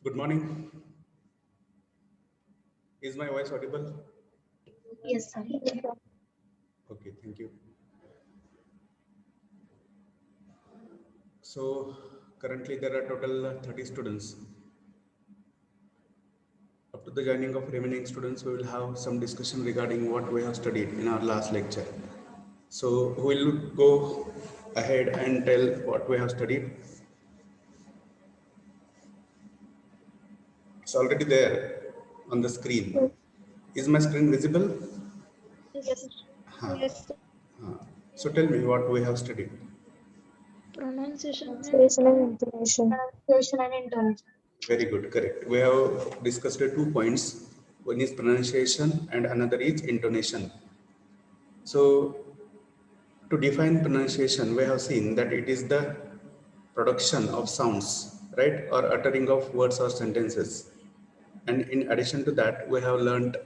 Good morning. Is my voice audible? Yes, sir. Okay, thank you. So currently there are total 30 students. Up to the joining of remaining students, we will have some discussion regarding what we have studied in our last lecture. So who will go ahead and tell what we have studied? It's already there on the screen. Is my screen visible? Yes. Huh. Yes, sir. So tell me what we have studied. Pronunciation and Pronunciation intonation. and intonation. Very good, correct. We have discussed 2 points. One is pronunciation and another is intonation. So to define pronunciation, we have seen that it is the production of sounds, right, or uttering of words or sentences. And in addition to that, we have learned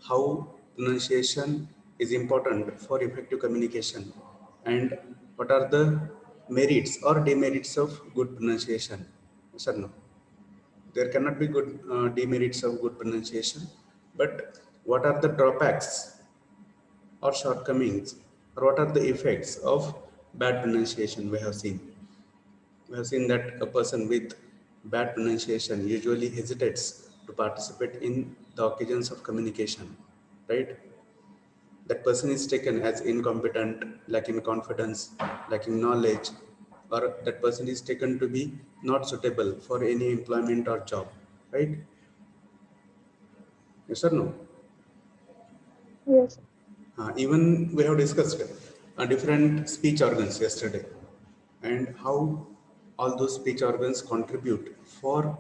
how pronunciation is important for effective communication and what are the merits or demerits of good pronunciation. Yes or no? There cannot be good demerits of good pronunciation, but what are the drawbacks or shortcomings, or what are the effects of bad pronunciation? We have seen that a person with bad pronunciation usually hesitates to participate in the occasions of communication, right? That person is taken as incompetent, lacking confidence, lacking knowledge, or that person is taken to be not suitable for any employment or job, right? Yes or no? Yes. Even we have discussed different speech organs yesterday and how all those speech organs contribute for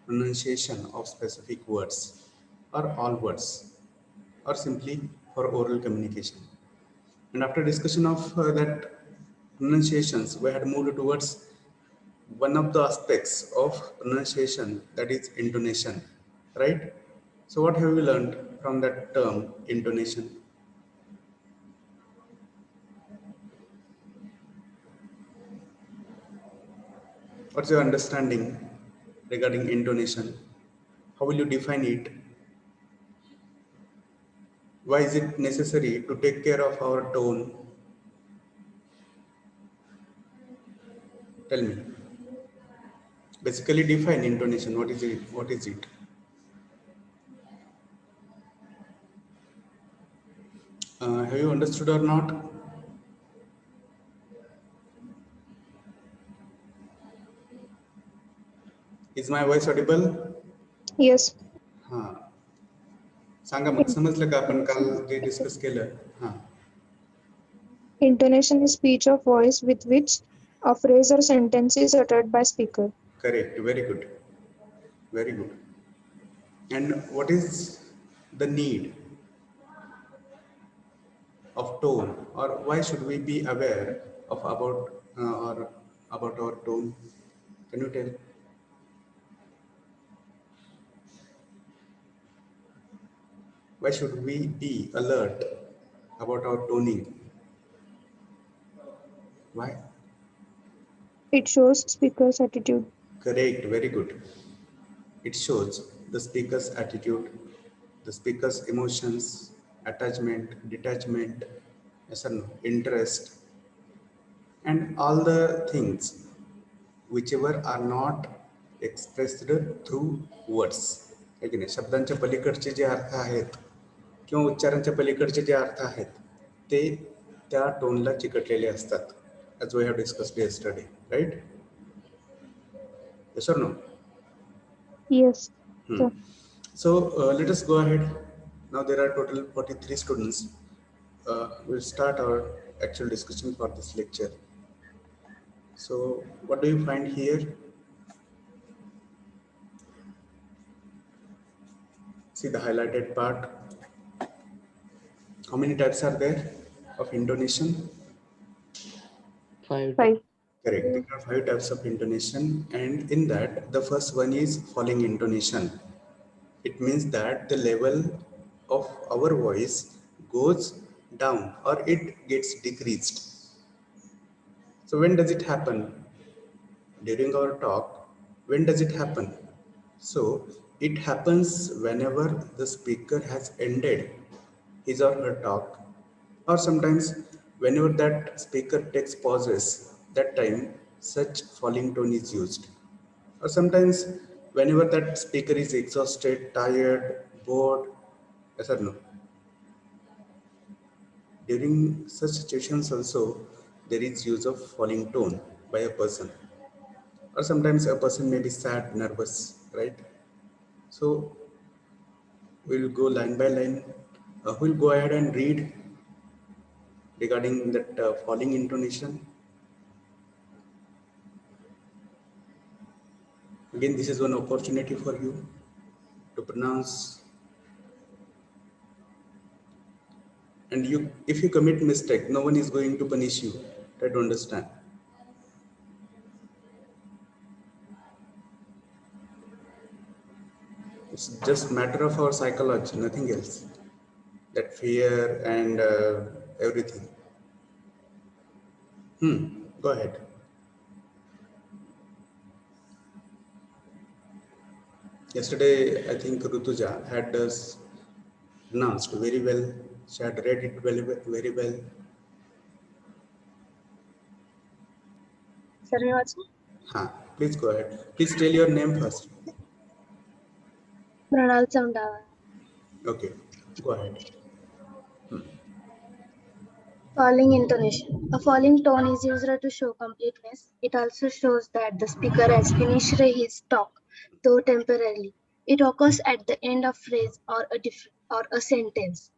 pronunciation of specific words or all words or simply for oral communication. And after discussion of that pronunciations, we had moved towards one of the aspects of pronunciation, that is intonation, right? So what have we learned from that term intonation? What's your understanding regarding intonation? How will you define it? Why is it necessary to take care of our tone? Tell me. Basically define intonation. What is it? What is it? Have you understood or not? Is my voice audible? Yes. हां. सांगा मग समजलं का आपण काल जे discuss केलं? हां. Intonation is speech of voice with which a phrase or sentence is uttered by speaker. Correct. Very good. Very good. And what is the need of tone, or why should we be aware of about or about our tone? Can you tell? Why should we be alert about our toning? Why? It shows speaker's attitude. Correct, very good. It shows the speaker's attitude, the speaker's emotions, attachment, detachment, yes or no, interest, and all the things whichever are not expressed through words. है की नाही? शब्दांच्या पलीकडचे जे अर्थ आहेत किंवा उच्चारांच्या पलीकडचे जे अर्थ आहेत ते त्या टोनला चिकटलेले असतात. As we have discussed yesterday, right? Yes or no? Yes. Hmm. Sir. So let us go ahead. Now there are total 43 students. We'll start our actual discussion for this lecture. So what do you find here? See the highlighted part. How many types are there of intonation? 5. 5. Correct. There are 5 types of intonation, and in that, the first one is falling intonation. It means that the level of our voice goes down or it gets decreased. So when does it happen? During our talk, when does it happen? So it happens whenever the speaker has ended his or her talk, or sometimes whenever that speaker takes pauses, that time such falling tone is used. Or sometimes whenever that speaker is exhausted, tired, bored. Yes or no? During such situations also, there is use of falling tone by a person. Or sometimes a person may be sad, nervous, right? So we'll go line by line. We'll go ahead and read regarding that falling intonation. Again, this is one opportunity for you to pronounce. And you, if you commit mistake, no one is going to punish you. Try to understand. It's just matter of our psychology, nothing else. That fear and everything. Go ahead. Yesterday, I think Rutuja had us pronounced very well. She had read it very well. Sir, me watching? Please go ahead. Please tell your name first. Mrinal Chamdawa. Okay, go ahead. Falling intonation. A falling tone is used to show completeness. It also shows that the speaker has finished his talk, though temporarily. It occurs at the end of phrase or a sentence.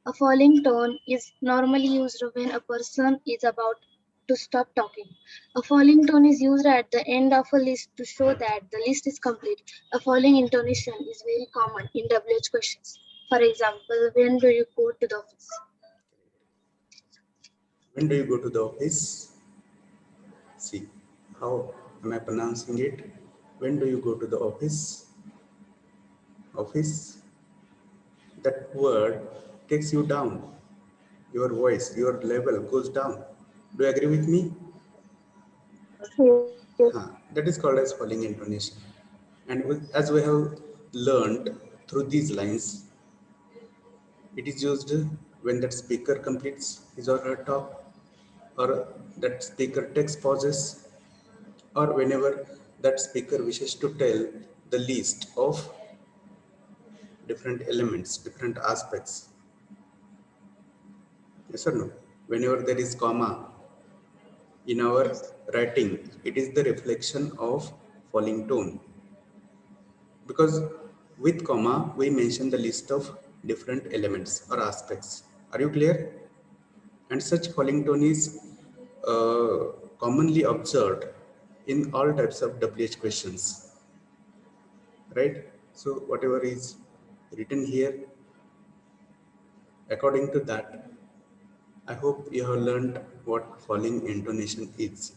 A falling tone is normally used when a person is about to stop talking. A falling tone is used at the end of a list to show that the list is complete. A falling intonation is very common in WH questions. For example, when do you go to the office? When do you go to the office? See, how am I pronouncing it? When do you go to the office? Office. That word takes you down. Your voice, your level goes down. Do you agree with me? Yes. That is called as falling intonation. And as we have learned through these lines, it is used when that speaker completes his or her talk, or that speaker takes pauses, or whenever that speaker wishes to tell the list of different elements, different aspects. Yes or no? Whenever there is comma in our Yes. writing, it is the reflection of falling tone. Because with comma, we mention the list of different elements or aspects. Are you clear? And such falling tone is commonly observed in all types of WH questions, right? So whatever is written here, according to that, I hope you have learned what falling intonation is.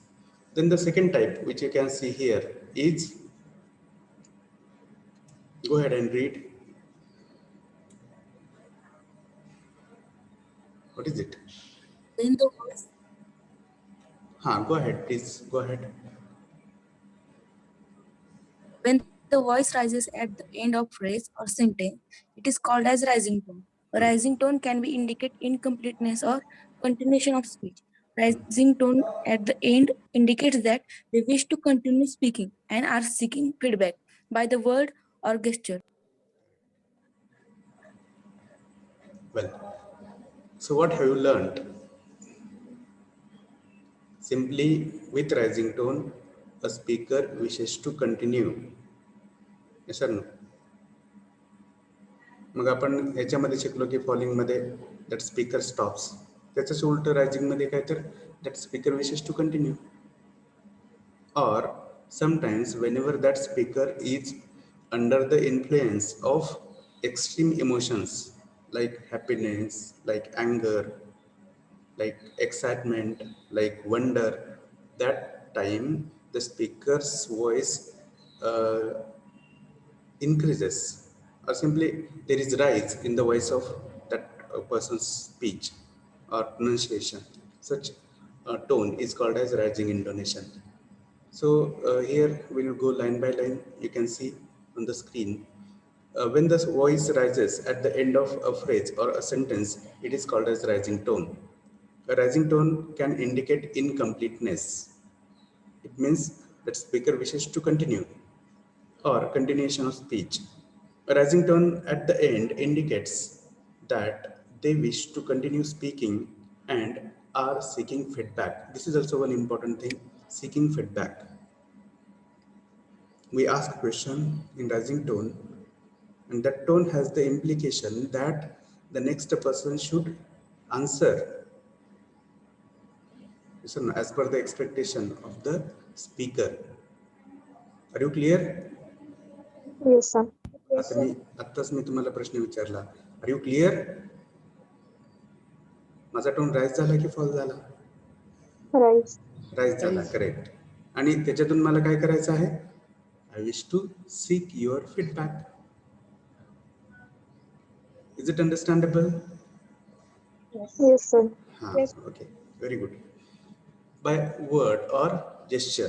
Then the second type, which you can see here, is, go ahead and read. What is it? When the voice Go ahead, please. Go ahead. when the voice rises at the end of phrase or sentence, it is called as rising tone. A rising tone can be indicate incompleteness or continuation of speech. Rising tone at the end indicates that they wish to continue speaking and are seeking feedback by the word or gesture. Well, so what have you learned? Simply with rising tone, a speaker wishes to continue. Yes or no? मग आपण ह्याच्यामध्ये शिकलो की falling मध्ये that speaker stops. त्याचंच उलट rising मध्ये काय तर that speaker wishes to continue. Or sometimes whenever that speaker is under the influence of extreme emotions like happiness, like anger, like excitement, like wonder, that time the speaker's voice uh, increases, or simply there is rise in the voice of that person's speech or pronunciation. Such tone is called as rising intonation. So here we will go line by line. You can see on the screen. When the voice rises at the end of a phrase or a sentence, it is called as rising tone. A rising tone can indicate incompleteness. It means that speaker wishes to continue or continuation of speech. A rising tone at the end indicates that they wish to continue speaking and are seeking feedback. This is also one important thing, seeking feedback. We ask a question in rising tone, and that tone has the implication that the next person should answer as per the expectation of the speaker. Are you clear? Yes, sir. आत्ताच मी तुम्हाला प्रश्न विचारला. Are you clear? माझा tone rise झाला की fall झाला? Rise. Rise झाला, correct. आणि त्याच्यातून मला काय करायचं आहे? I wish to seek your feedback. Is it understandable? Yes, sir. हां, okay, very good. By word और जेस्चर.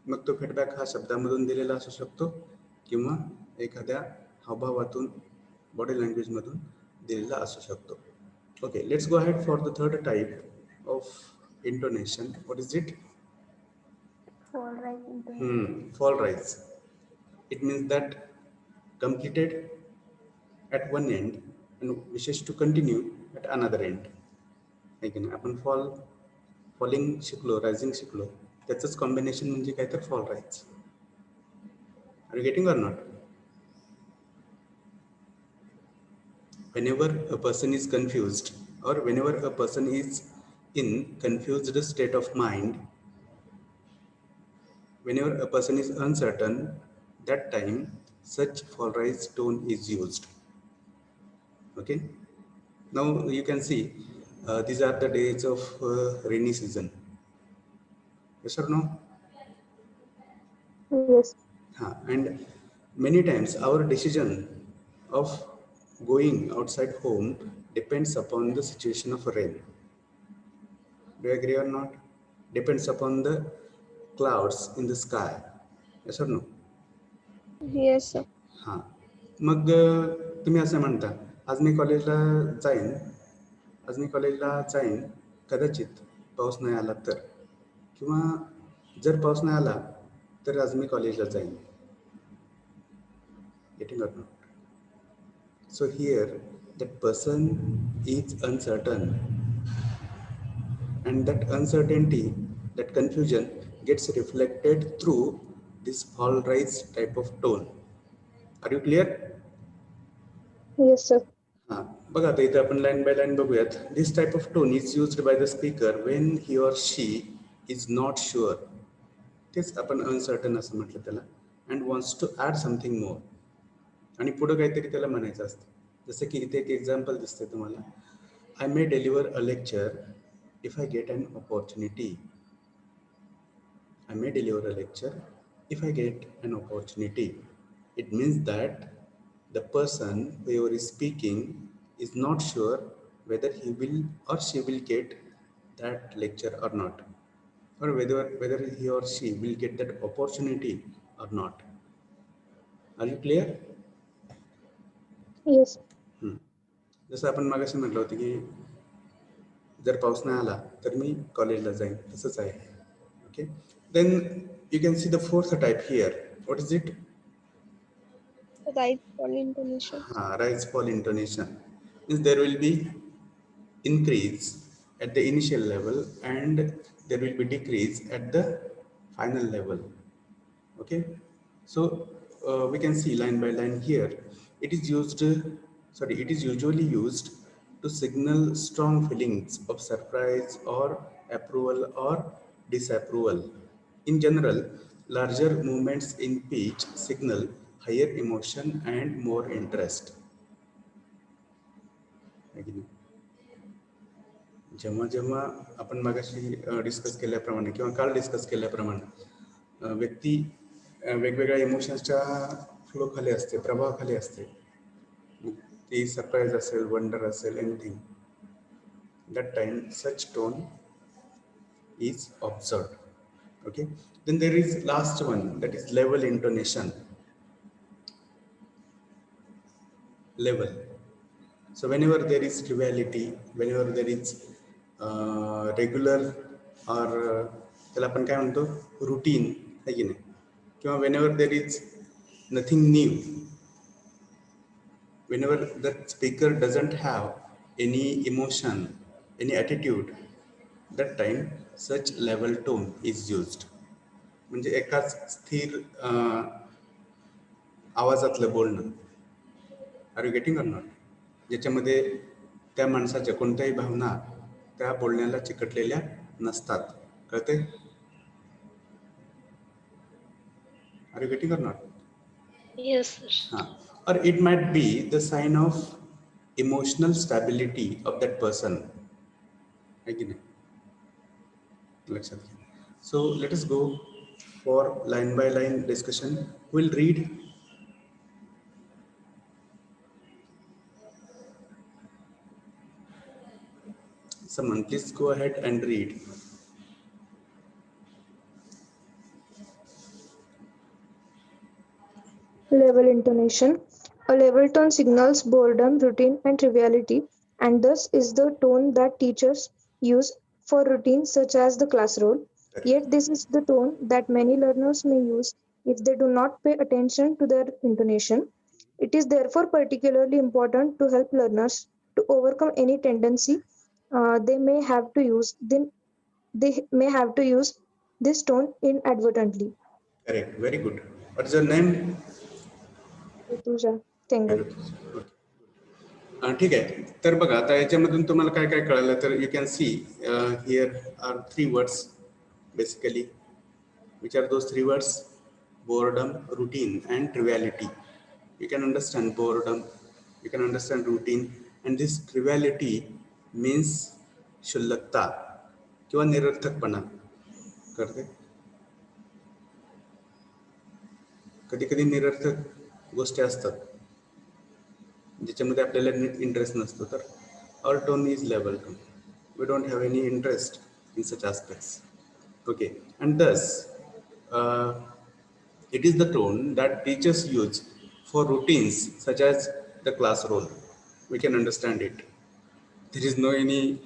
मग तो फीडबॅक हा शब्दामधून दिलेला असू शकतो किंवा एखाद्या हावभावातून, बॉडी लँग्वेजमधून दिलेला असू शकतो. Okay, let's go ahead for the third type of intonation. What is it? Fall rise intonation. Fall rise. It means that completed at one end and wishes to continue at another end. Again, आपण falling शिकलो, rising शिकलो, त्याचंच combination म्हणजे काय तर fall rise. Are you getting or not? Whenever a person is confused or whenever a person is in confused state of mind, whenever a person is uncertain, that time such fall rise tone is used. Okay, now you can see these are the days of rainy season. Yes or no? Yes. And many times our decision of going outside home depends upon the situation of rain. Do you agree or not? Depends upon the clouds in the sky. Yes or no? Yes, sir. हां, मग तुम्ही असं म्हणता, आज मी कॉलेजला जाईन, कदाचित पाऊस नाही आला तर, किंवा जर पाऊस नाही आला तर आज मी कॉलेजला जाईन. Getting or not? So here that person is uncertain, and that uncertainty, that confusion gets reflected through this fall rise type of tone. Are you clear? Yes, sir. हां, बघा आता इथे आपण लाईन बाय लाईन बघूयात. This type of tone is used by the speaker when he or she is not sure. तेच आपण uncertain असं म्हटलं त्याला. And wants to add something more. आणि पुढं काहीतरी त्याला म्हणायचं असतं. जसं की इथे एक एक्झाम्पल दिसते तुम्हाला. I may deliver a lecture if I get an opportunity. I may deliver a lecture if I get an opportunity. It means that the person whoever is speaking is not sure whether he will or she will get that lecture or not, or whether he or she will get that opportunity or not. Are you clear? Yes. जसं आपण मागाशी म्हटलं होतं की जर पाऊस नाही आला तर मी कॉलेजला जाईन, तसंच आहे. Okay, then you can see the fourth type here. What is it? Rise fall intonation. Rise fall intonation means there will be increase at the initial level and there will be decrease at the final level. Okay, so we can see line by line here. It is usually used to signal strong feelings of surprise or approval or disapproval. In general, larger movements in pitch signal higher emotion and more interest. जेव्हा जेव्हा आपण मागाशी discuss केल्याप्रमाणे किंवा काल discuss केल्याप्रमाणे व्यक्ती वेगवेगळ्या इमोशन्सच्या फ्लो खाली असते, प्रभावाखाली असते. ती सरप्राईज असेल, वंडर असेल, anything, that time such tone is observed. Okay, then there is last one, that is level intonation. level. So whenever there is triviality, whenever there is regular or त्याला आपण काय म्हणतो routine है की नाही, किंवा whenever there is nothing new, whenever the speaker doesn't have any emotion, any attitude, that time such level tone is used. म्हणजे एकाच स्थिर आवाजातलं बोलणं. Are you getting or not? ज्याच्यामध्ये त्या माणसाच्या कोणत्याही भावना त्या बोलण्याला चिकटलेल्या नसतात. कळते? Are you getting or not? Yes, sir. हां. Or it might be the sign of emotional stability of that person. है की नाही? लक्षात घ्या. So let us go for line by line discussion. We'll read. Someone please go ahead and read. Level intonation. A level tone signals boredom, routine, and triviality, and thus is the tone that teachers use for routines such as the class roll. Yet, this is the tone that many learners may use if they do not pay attention to their intonation. It is therefore particularly important to help learners to overcome any tendency they may have to use. Then they may have to use this tone inadvertently. Correct. Very good. What is your name? Rituja Tengal. ठीक आहे. तर बघा आता याच्यामधून तुम्हाला काय काय कळलं तर you can see here are 3 words basically. Which are those 3 words? Boredom, routine, and triviality. You can understand boredom, you can understand routine, and this triviality means शुल्लकता किंवा निरर्थकपणा. करते कधी कधी निरर्थक गोष्टी असतात ज्याच्यामध्ये आपल्याला इंटरेस्ट नसतो. तर our tone is level tone. We don't have any interest in such aspects. Okay, and thus it is the tone that teachers use for routines such as the class roll. We can understand it. There is no any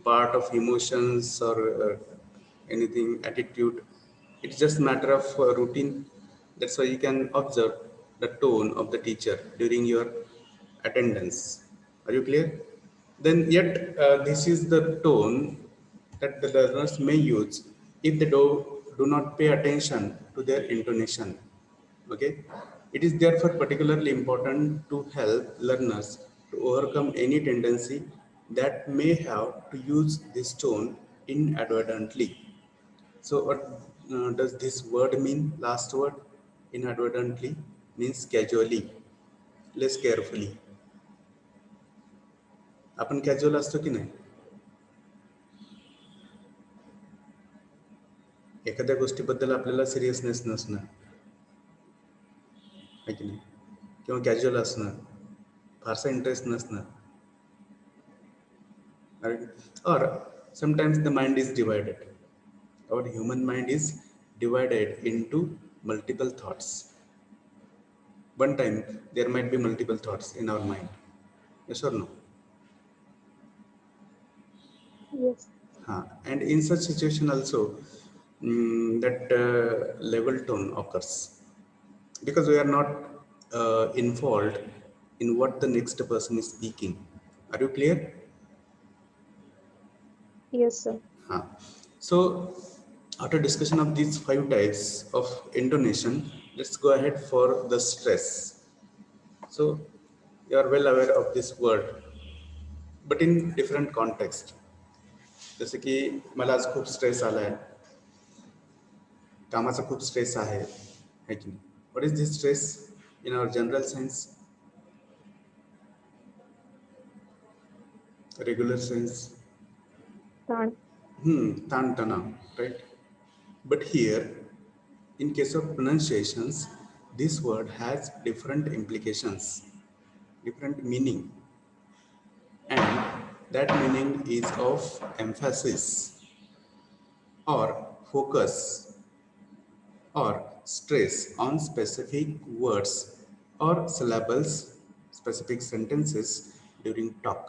part of emotions or anything attitude. It's just matter of routine. That's why you can observe the tone of the teacher during your attendance. Are you clear? Then yet this is the tone that the learners may use if they do not pay attention to their intonation. Okay, it is therefore particularly important to help learners to overcome any tendency that may have to use this tone inadvertently. So what does this word mean? Last word, inadvertently, means casually, less carefully. आपण casual असतो की नाही? एखाद्या गोष्टीबद्दल आपल्याला seriousness नसणं आहे की नाही, किंवा कॅज्युअल असणं, फारसा इंटरेस्ट नसणं. Or sometimes the mind is divided. Our human mind is divided into multiple thoughts. One time there might be multiple thoughts in our mind. Yes or no? Yes. And in such situation also that level tone occurs because we are not involved in what the next person is speaking. Are you clear? Yes, sir. So after discussion of these 5 types of intonation, let's go ahead for the stress. So you are well aware of this word, but in different context. जसं की मला आज खूप stress आलाय, कामाचा खूप stress आहे की नाही. What is this stress in our general sense? Regular sense ताणतणाव, right? But here in case of pronunciations, this word has different implications, different meaning, and that meaning is of emphasis or focus or stress on specific words or syllables specific sentences during talk.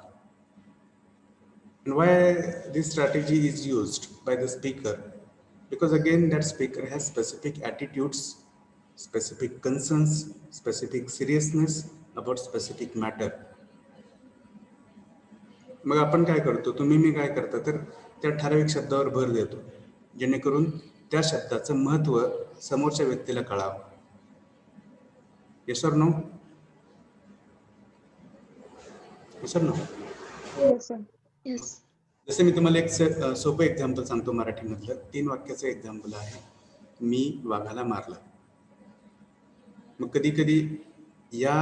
And why this strategy is used by the speaker? Because again, that speaker has specific attitudes, specific concerns, specific seriousness about specific matter. मग आपण काय करतो, तुम्ही मी काय करता, तर त्या ठराविक शब्दावर भर देतो जेणेकरून त्या शब्दाचं महत्व समोरच्या व्यक्तीला कळावं. Yes or no? Yes or no? Yes, sir. Yes. जसे मी तुम्हाला एक सोपं एक्झाम्पल सांगतो मराठीमधलं. 3 वाक्याचं एक्झाम्पल आहे. मी वाघाला मारलं. मग कधी कधी या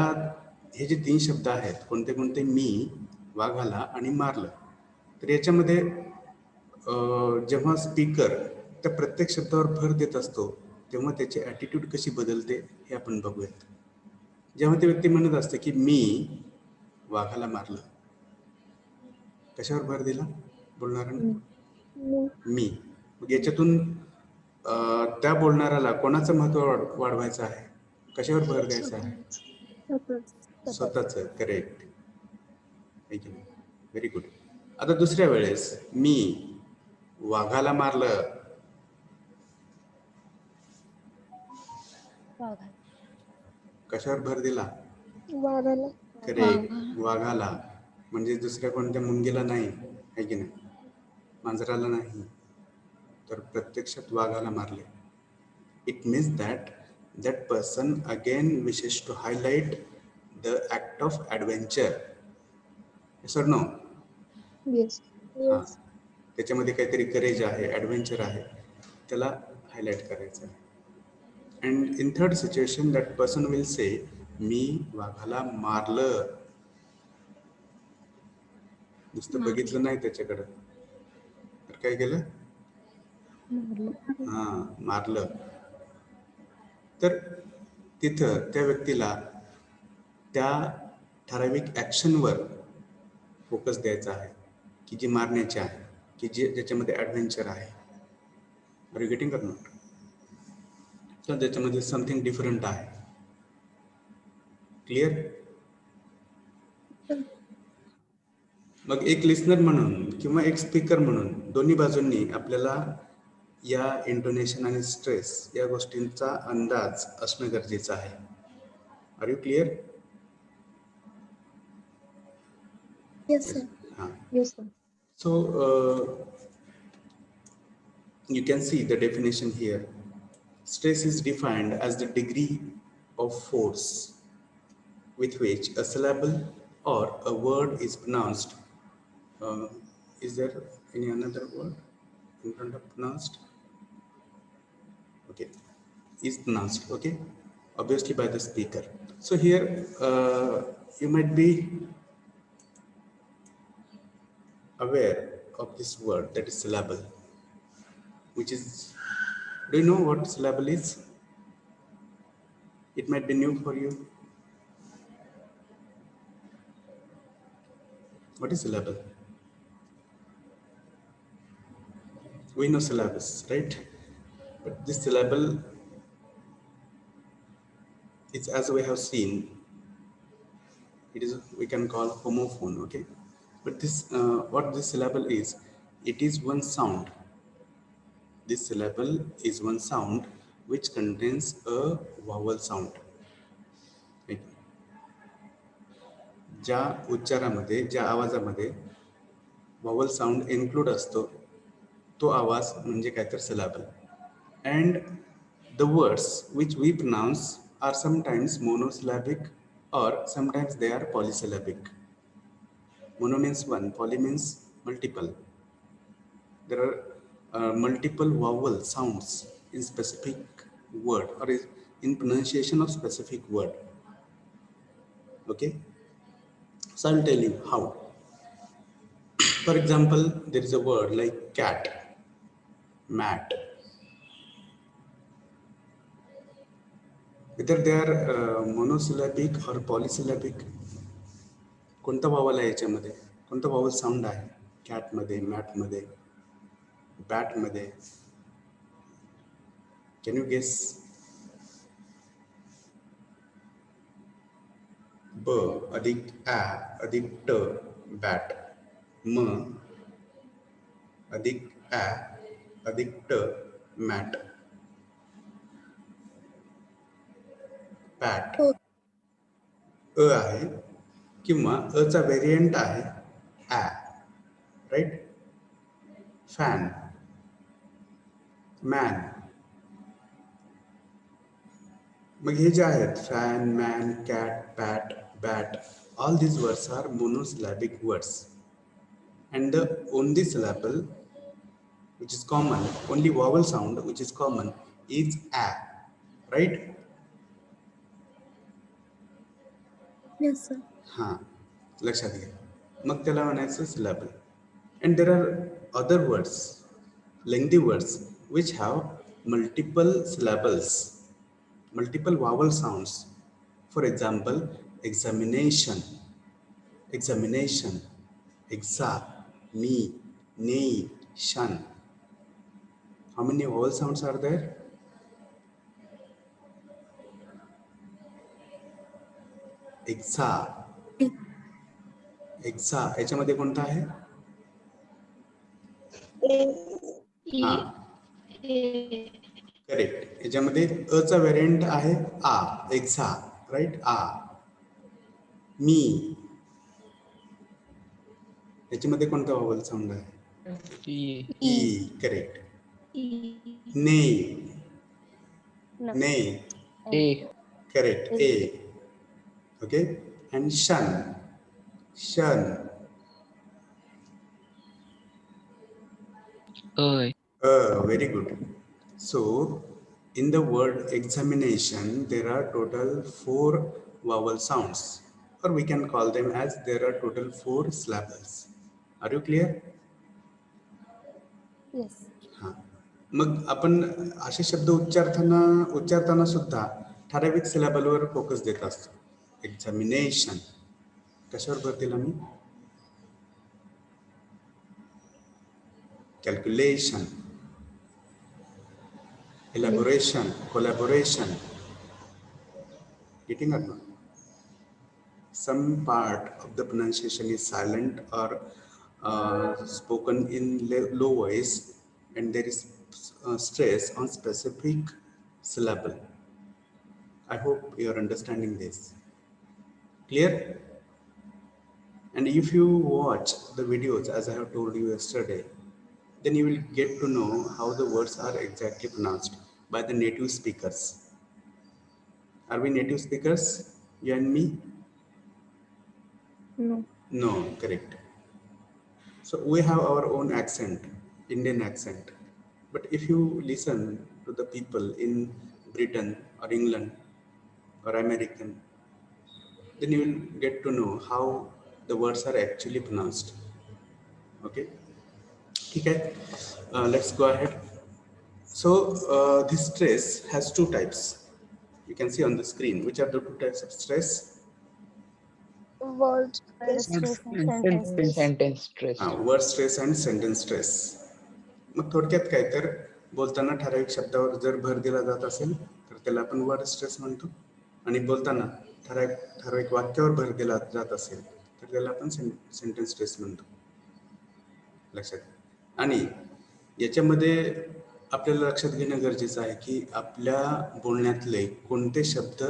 हे जे 3 शब्द आहेत, कोणते कोणते, मी, वाघाला आणि मारलं, तर याच्यामध्ये जेव्हा स्पीकर त्या प्रत्येक शब्दावर भर देत असतो तेव्हा त्याची ॲटिट्यूड कशी बदलते हे आपण बघूयात. जेव्हा ती व्यक्ती म्हणत असते की मी वाघाला मारलं, कशावर भर दिला बोलणाऱ्यानं? मी. मग याच्यातून त्या बोलणाऱ्याला कोणाचं महत्व वाढवायचं आहे, कशावर भर द्यायचा आहे? स्वतःचं. करेक्ट. Very good. आता दुसऱ्या वेळेस मी वाघाला मारलं, कशावर भर दिला? वाघाला. करेक्ट, वाघाला. म्हणजे दुसऱ्या कोणत्या मुंगीला नाही, आहे की नाही, मांजराला नाही, तर प्रत्यक्षात वाघाला मारले. It means that that person again wishes to highlight the act of adventure. Yes or no? Yes. हां, त्याच्यामध्ये काहीतरी करेज आहे, ॲडव्हेंचर आहे, त्याला हायलाईट करायचं आहे. And in third situation that person will say मी वाघाला मारलं. नुसतं बघितलं नाही त्याच्याकडं, तर काय केलं? हां, मारलं. तर तिथं त्या व्यक्तीला त्या ठराविक ॲक्शनवर फोकस द्यायचा आहे की जी मारण्याची आहे, की ज्याच्यामध्ये ॲडव्हेंचर आहे. Are you getting or not? तर त्याच्यामध्ये समथिंग डिफरंट आहे. क्लिअर? मग एक लिस्नर म्हणून किंवा एक स्पीकर म्हणून दोन्ही बाजूंनी आपल्याला या इंटोनेशन आणि स्ट्रेस या गोष्टींचा अंदाज असणं गरजेचं आहे. Are you clear? Yes, sir. हां. Yes, sir. So you can see the definition here. Stress is defined as the degree of force with which a syllable or a word is pronounced. Is there any another word in front of pronounced? Okay, is pronounced. Okay, obviously by the speaker. So here you might be aware of this word, that is syllable, which is, do you know what syllable is? It might be new for you. What is syllable? We know syllabus, right? But this syllable is, as we have seen, it is, we can call homophone. Okay, but this what this syllable is, it is one sound. This syllable is one sound which contains a vowel sound. Okay. ज्या उच्चारामध्ये, ज्या आवाजामध्ये vowel sound include असतो, तो आवाज म्हणजे काय तर syllable. And the words which we pronounce are sometimes monosyllabic or sometimes they are polysyllabic. Mono means one, poly means multiple. There are multiple vowel sounds in specific word or in pronunciation of specific word. Okay, so I'll tell you how. For example, there is a word like cat, mat. Whether they are monosyllabic or polysyllabic, कोणता vowel आहे याच्यामध्ये, कोणता vowel sound आहे cat मध्ये, mat मध्ये, bat मध्ये? Can you guess? ब अधिक ä अधिक ट bat, म अधिक ä अधिक ट mat, pat. आहे किंवा चा व्हेरियंट आहे ä, राईट. Fan, man. मग हे जे आहेत fan, man, cat, pat, bat, all these words are monosyllabic words and the only syllable which is common, only vowel sound which is common is a, right? Yes, sir. हा, लक्षात घ्या. मग त्याला म्हणायचं syllable. And there are other words, lengthy words which have multiple syllables, multiple vowel sounds. For example, examination, examination, exa, me, ne, shan. How many vowel sounds are there? Exa, exa याच्यामध्ये कोणता आहे? हा, correct. याच्यामध्ये चा variant आहे आ, AXA, right. आ. मी, याच्यामध्ये कोणता vowel sound आहे? ई, करेक्ट. ने, ने, करेक्ट. A, okay. अँड शन, शन, very good. So in the word examination there are total 4 vowel sounds, or we can call them as there are total 4 syllables. Are you clear? Yes. हा. मग आपण असे शब्द उच्चारताना सुद्धा ठराविक सिलॅबलवर फोकस देत असतो. एक्झामिनेशन कशावर भर दिला मी? Calculation, elaboration, collaboration. Getting or not? Some part of the pronunciation is silent or spoken in low voice, and there is stress on specific syllable. I hope you are understanding this. Clear? And if you watch the videos as I have told you yesterday, then you will get to know how the words are exactly pronounced by the native speakers. Are we native speakers, you and me? No. No, correct. So we have our own accent, Indian accent. But if you listen to the people in Britain or England or American, then you will get to know how the words are actually pronounced. Okay? Okay. Let's go ahead. So this stress has 2 types. You can see on the screen. Which are the 2 types of stress? Word stress and sentence stress. Sentence stress. Word stress and sentence stress. मग थोडक्यात काय तर बोलताना ठराविक शब्दावर जर भर दिला जात असेल तर त्याला आपण वर्ड स्ट्रेस म्हणतो, आणि बोलताना ठराविक वाक्यावर भर दिला जात असेल तर त्याला आपण सेंटेन्स स्ट्रेस म्हणतो. लक्षात. आणि याच्यामध्ये आपल्याला लक्षात घेणं गरजेचं आहे की आपल्या बोलण्यातले कोणते शब्द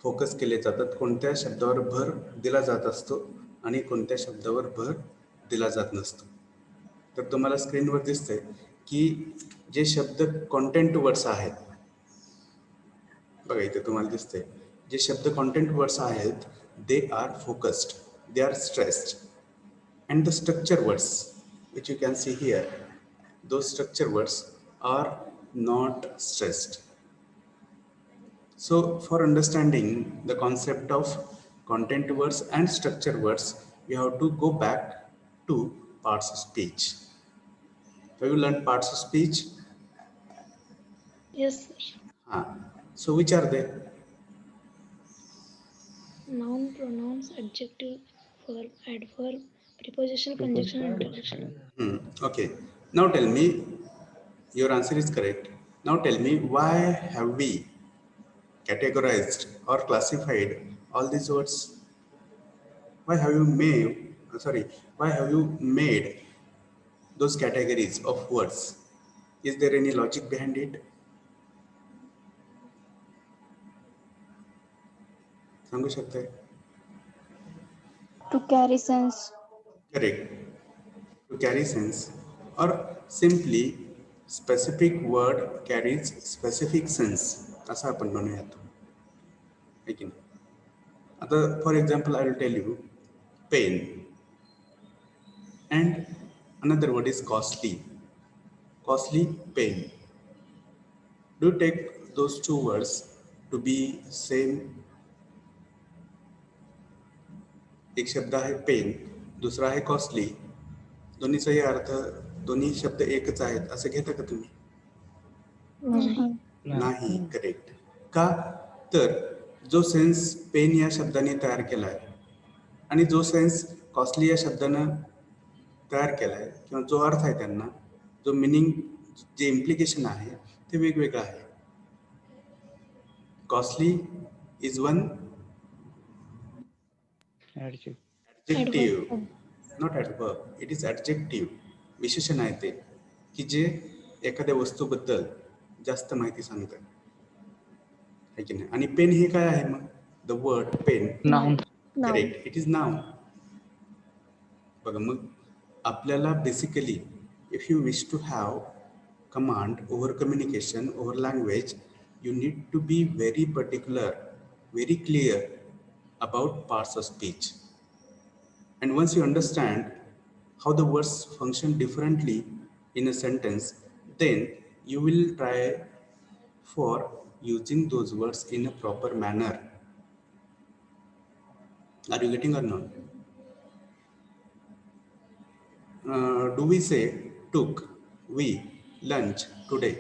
फोकस केले जातात, कोणत्या शब्दावर भर दिला जात असतो आणि कोणत्या शब्दावर भर दिला जात नसतो. तर तुम्हाला स्क्रीनवर दिसतंय की जे शब्द कॉन्टेंट वर्ड्स आहेत, बघा इथे तुम्हाला दिसतंय, जे शब्द कॉन्टेंट वर्ड्स आहेत they are focused, they are stressed. And the structure words which you can see here, those structure words are not stressed. So for understanding the concept of content words and structure words, we have to go back to parts of speech. Have you learned parts of speech? Yes, sir. So which are they? Noun, pronouns, adjective, verb, adverb, preposition, conjunction, and interjection. Okay. Now tell me, your answer is correct. Now tell me, why have we categorized or classified all these words? why have you made those categories of words? Is there any logic behind it? सांगू शकताय? To carry sense. Correct. To carry sense, or simply specific word carries specific sense, असं आपण म्हणूयात. है की नाही? आता for example I will tell you pen and another word is costly. Costly, pain. Do you take those two words to be same? एक शब्द आहे पेन, दुसरा आहे कॉस्टली. दोन्हीचाही अर्थ, दोन्ही शब्द एकच आहेत असं घेता का तुम्ही? नाही. करेक्ट. का? तर जो सेन्स पेन या शब्दाने तयार केलाय आणि जो सेन्स कॉस्टली या शब्दानं तयार केलाय किंवा जो अर्थ आहे त्यांना, जो मिनिंग, जे इम्प्लिकेशन आहे ते वेगवेगळं आहे. Costly is one adjective, not adverb. It is adjective. विशेषण आहे ते की जे एखाद्या वस्तूबद्दल जास्त माहिती सांगतं, है की नाही? आणि पेन हे काय आहे मग? The word pen, correct, it is noun. बघा, मग आपल्याला basically if you wish to have command over communication, over language, you need to be very particular, very clear about parts of speech. And once you understand how the words function differently in a sentence, then you will try for using those words in a proper manner. Are you getting or not? Do we say took, we, lunch, today?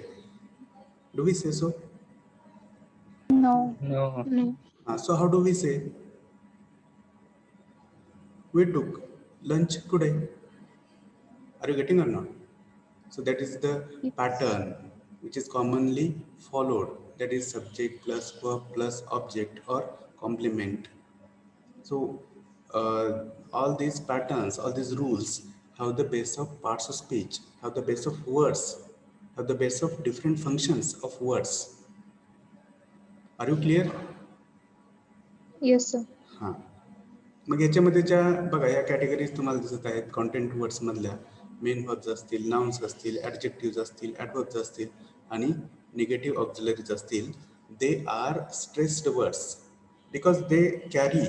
Do we say so? No. So how do we say we took lunch today? Are you getting or not? So that is the pattern which is commonly followed. That is subject plus verb plus object or complement. So all these patterns, all these rules have the base of parts of speech, have the base of words, have the base of different functions of words. Are you clear? Yes, sir. हां. मग याच्यामध्ये ज्या बघा या categories तुम्हाला दिसत आहेत content words मधल्या, main verbs असतील, नाउन्स असतील, ॲडजेक्टिव्ज असतील, ॲडवर्ब्स असतील आणि निगेटिव्ह ऑक्झिलरीज असतील. They are stressed words because they carry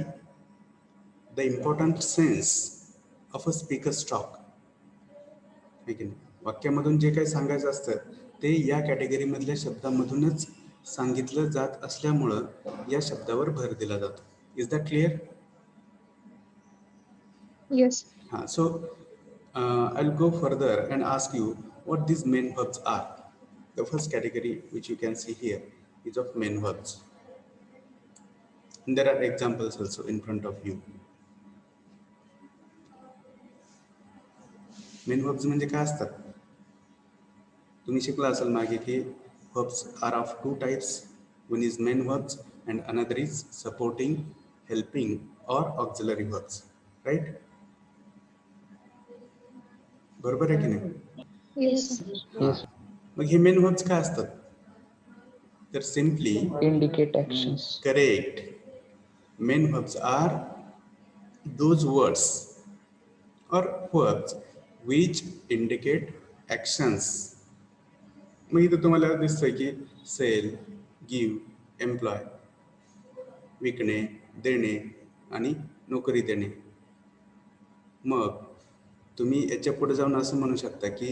the important sense of a speaker's talk. है की नाही? वाक्यामधून जे काही सांगायचं असतं ते या कॅटेगरीमधल्या शब्दांमधूनच सांगितलं जात असल्यामुळं या शब्दावर भर दिला जातो. Is that clear? Yes. So I'll go further and ask you what these main verbs are. The first category which you can see here is of main verbs. And there are examples also in front of you. Main verbs म्हणजे काय असतात? तुम्ही शिकला असाल मागे की verbs are of two types. One is main verbs and another is supporting, helping or auxiliary verbs. Right? बरोबर आहे की नाही? Yes. मग हे मेन वर्ब्स काय असतात? तर simply indicate actions. Correct. Main verbs are those words और वर्ब्स विच इंडिकेट ॲक्शन्स. मग इथं तुम्हाला दिसतंय की सेल, गिव्ह, एम्प्लॉय, विकणे, देणे आणि नोकरी देणे. मग तुम्ही याच्या पुढे जाऊन असं म्हणू शकता की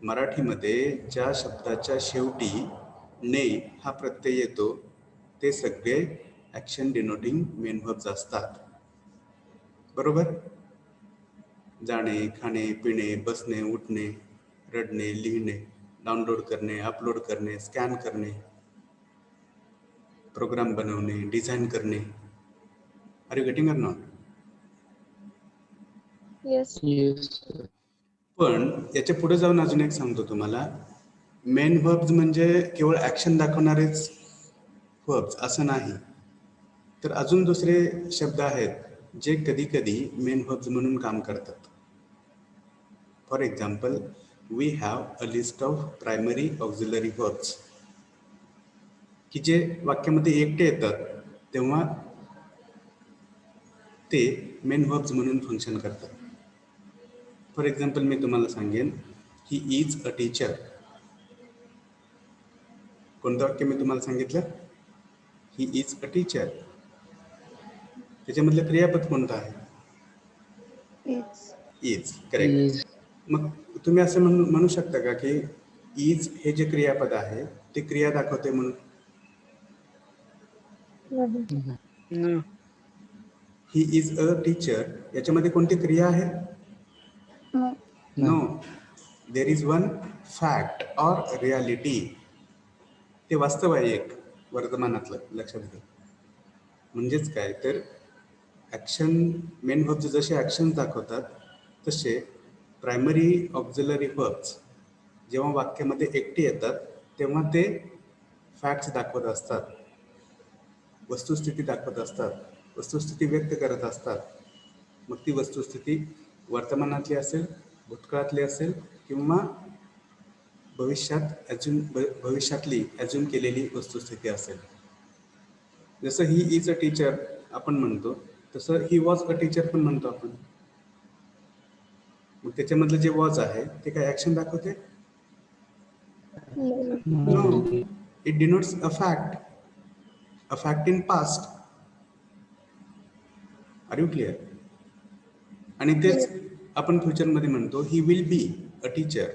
मराठीमध्ये ज्या शब्दाच्या शेवटी ने हा प्रत्यय येतो ते सगळे ॲक्शन डिनोटिंग मेन वर्ब्स असतात. बरोबर? जाणे, खाणे, पिणे, बसणे, उठणे, रडणे, लिहिणे, डाउनलोड करणे, अपलोड करणे, स्कॅन करणे, प्रोग्राम बनवणे, डिझाईन करणे. Are you getting or not? Yes. पण याच्या पुढे जाऊन अजून एक सांगतो तुम्हाला. मेन वर्ब्स म्हणजे केवळ ॲक्शन दाखवणारेच वर्ब्स असं नाही, तर अजून दुसरे शब्द आहेत जे कधी कधी मेन व्हर्ब्स म्हणून काम करतात. For example, we have a list of primary auxiliary verbs, की जे वाक्यामध्ये एकटे येतात तेव्हा ते मेन व्हर्ब्स म्हणून फंक्शन करतात. फॉर एक्झाम्पल मी तुम्हाला सांगेन, ही इज अ टीचर. कोणतं वाक्य मी तुम्हाला सांगितलं? He is a teacher. त्याच्यामधलं क्रियापद कोणतं आहे? इज. करेक्ट. मग तुम्ही असं म्हणू शकता का की इज हे जे क्रियापद आहे ते क्रिया दाखवते म्हणून? नाही. ही इज अ टीचर याच्यामध्ये कोणती क्रिया आहे? No. There is one fact or reality. ते वास्तव आहे एक वर्तमानातलं, लक्षात घ्या. म्हणजेच काय तर ॲक्शन, मेन व्हर्ब्स जसे ॲक्शन दाखवतात तसे प्रायमरी ऑक्झिलरी व्हर्ब्स जेव्हा वाक्यामध्ये एकटी येतात तेव्हा ते फॅक्ट्स दाखवत असतात, वस्तुस्थिती दाखवत असतात, वस्तुस्थिती व्यक्त करत असतात. मग ती वस्तुस्थिती वर्तमानातली असेल, भूतकाळातली असेल किंवा भविष्यातली ॲज्युम केलेली वस्तुस्थिती असेल. जसं ही इज अ टीचर आपण म्हणतो तसं ही वॉज अ टीचर पण म्हणतो आपण. मग त्याच्यामधलं जे वॉज आहे ते काय ॲक्शन दाखवते? No. It denotes a fact in past. Are you clear? आणि तेच आपण फ्युचरमध्ये म्हणतो, he will be a teacher.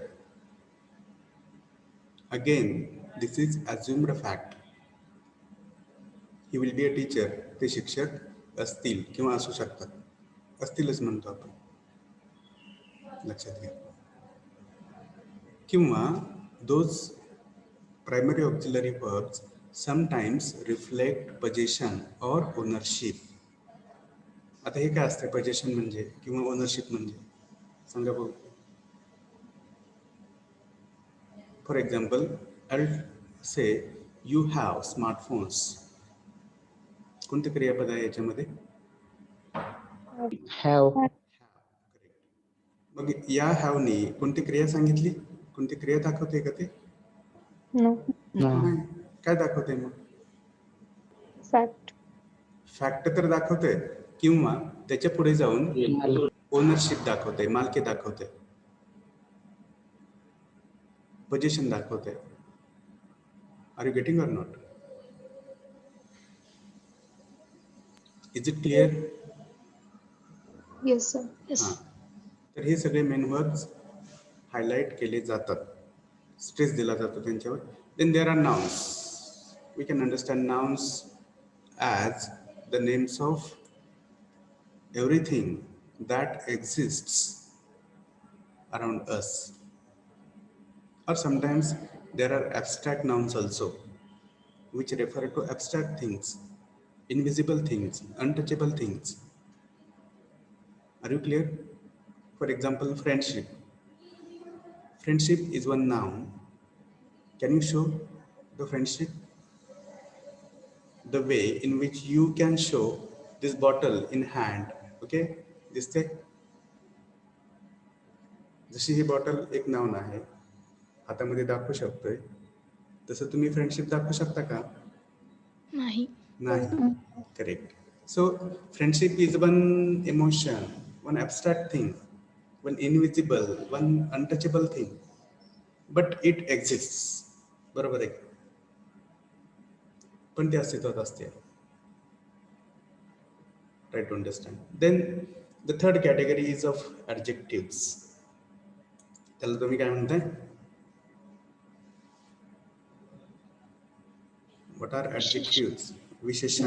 Again this is assumed fact. He will be a teacher, ते शिक्षक असतील किंवा असू शकतात, असतीलच म्हणतो आपण, लक्षात घ्या. किंवा those primary auxiliary verbs sometimes reflect position or ownership. आता हे काय असतं पोझिशन म्हणजे किंवा ओनरशिप म्हणजे? सांगा बघू. फॉर एक्झाम्पल, आय से यू हॅव स्मार्टफोन्स. कोणते क्रियापद आहे याच्यामध्ये? Have. मग या हॅवनी कोणती क्रिया सांगितली? कोणती क्रिया दाखवते का ते? No. नाही. काय दाखवते मग? Fact. फॅक्ट तर दाखवते किंवा त्याच्या पुढे जाऊन ओनरशिप दाखवते, मालकी दाखवते, पोझिशन दाखवते. Are you getting or not? Is it clear? Yes, sir. हां. तर हे सगळे मेन वर्ब्स हायलाईट केले जातात, स्ट्रेस दिला जातो त्यांच्यावर. Then there are nouns. We can understand nouns as the names of everything that exists around us. Or sometimes there are abstract nouns also, which refer to abstract things, invisible things, untouchable things. Are you clear? For example, friendship. Friendship is one noun. Can you show the friendship? The way in which you can show this bottle in hand. Okay, this thing. जशी ही bottle एक noun आहे, हातामध्ये दाखवू शकतोय, तसं तुम्ही friendship दाखवू शकता का? नाही. Correct. So friendship is one emotion, one abstract thing, one invisible, one untouchable thing, but it exist. बरोबर आहे, पण ते अस्तित्वात असते. Try to understand. Then the third category is of adjectives. त्याला तुम्ही काय म्हणताय? What are adjectives? विशेषण.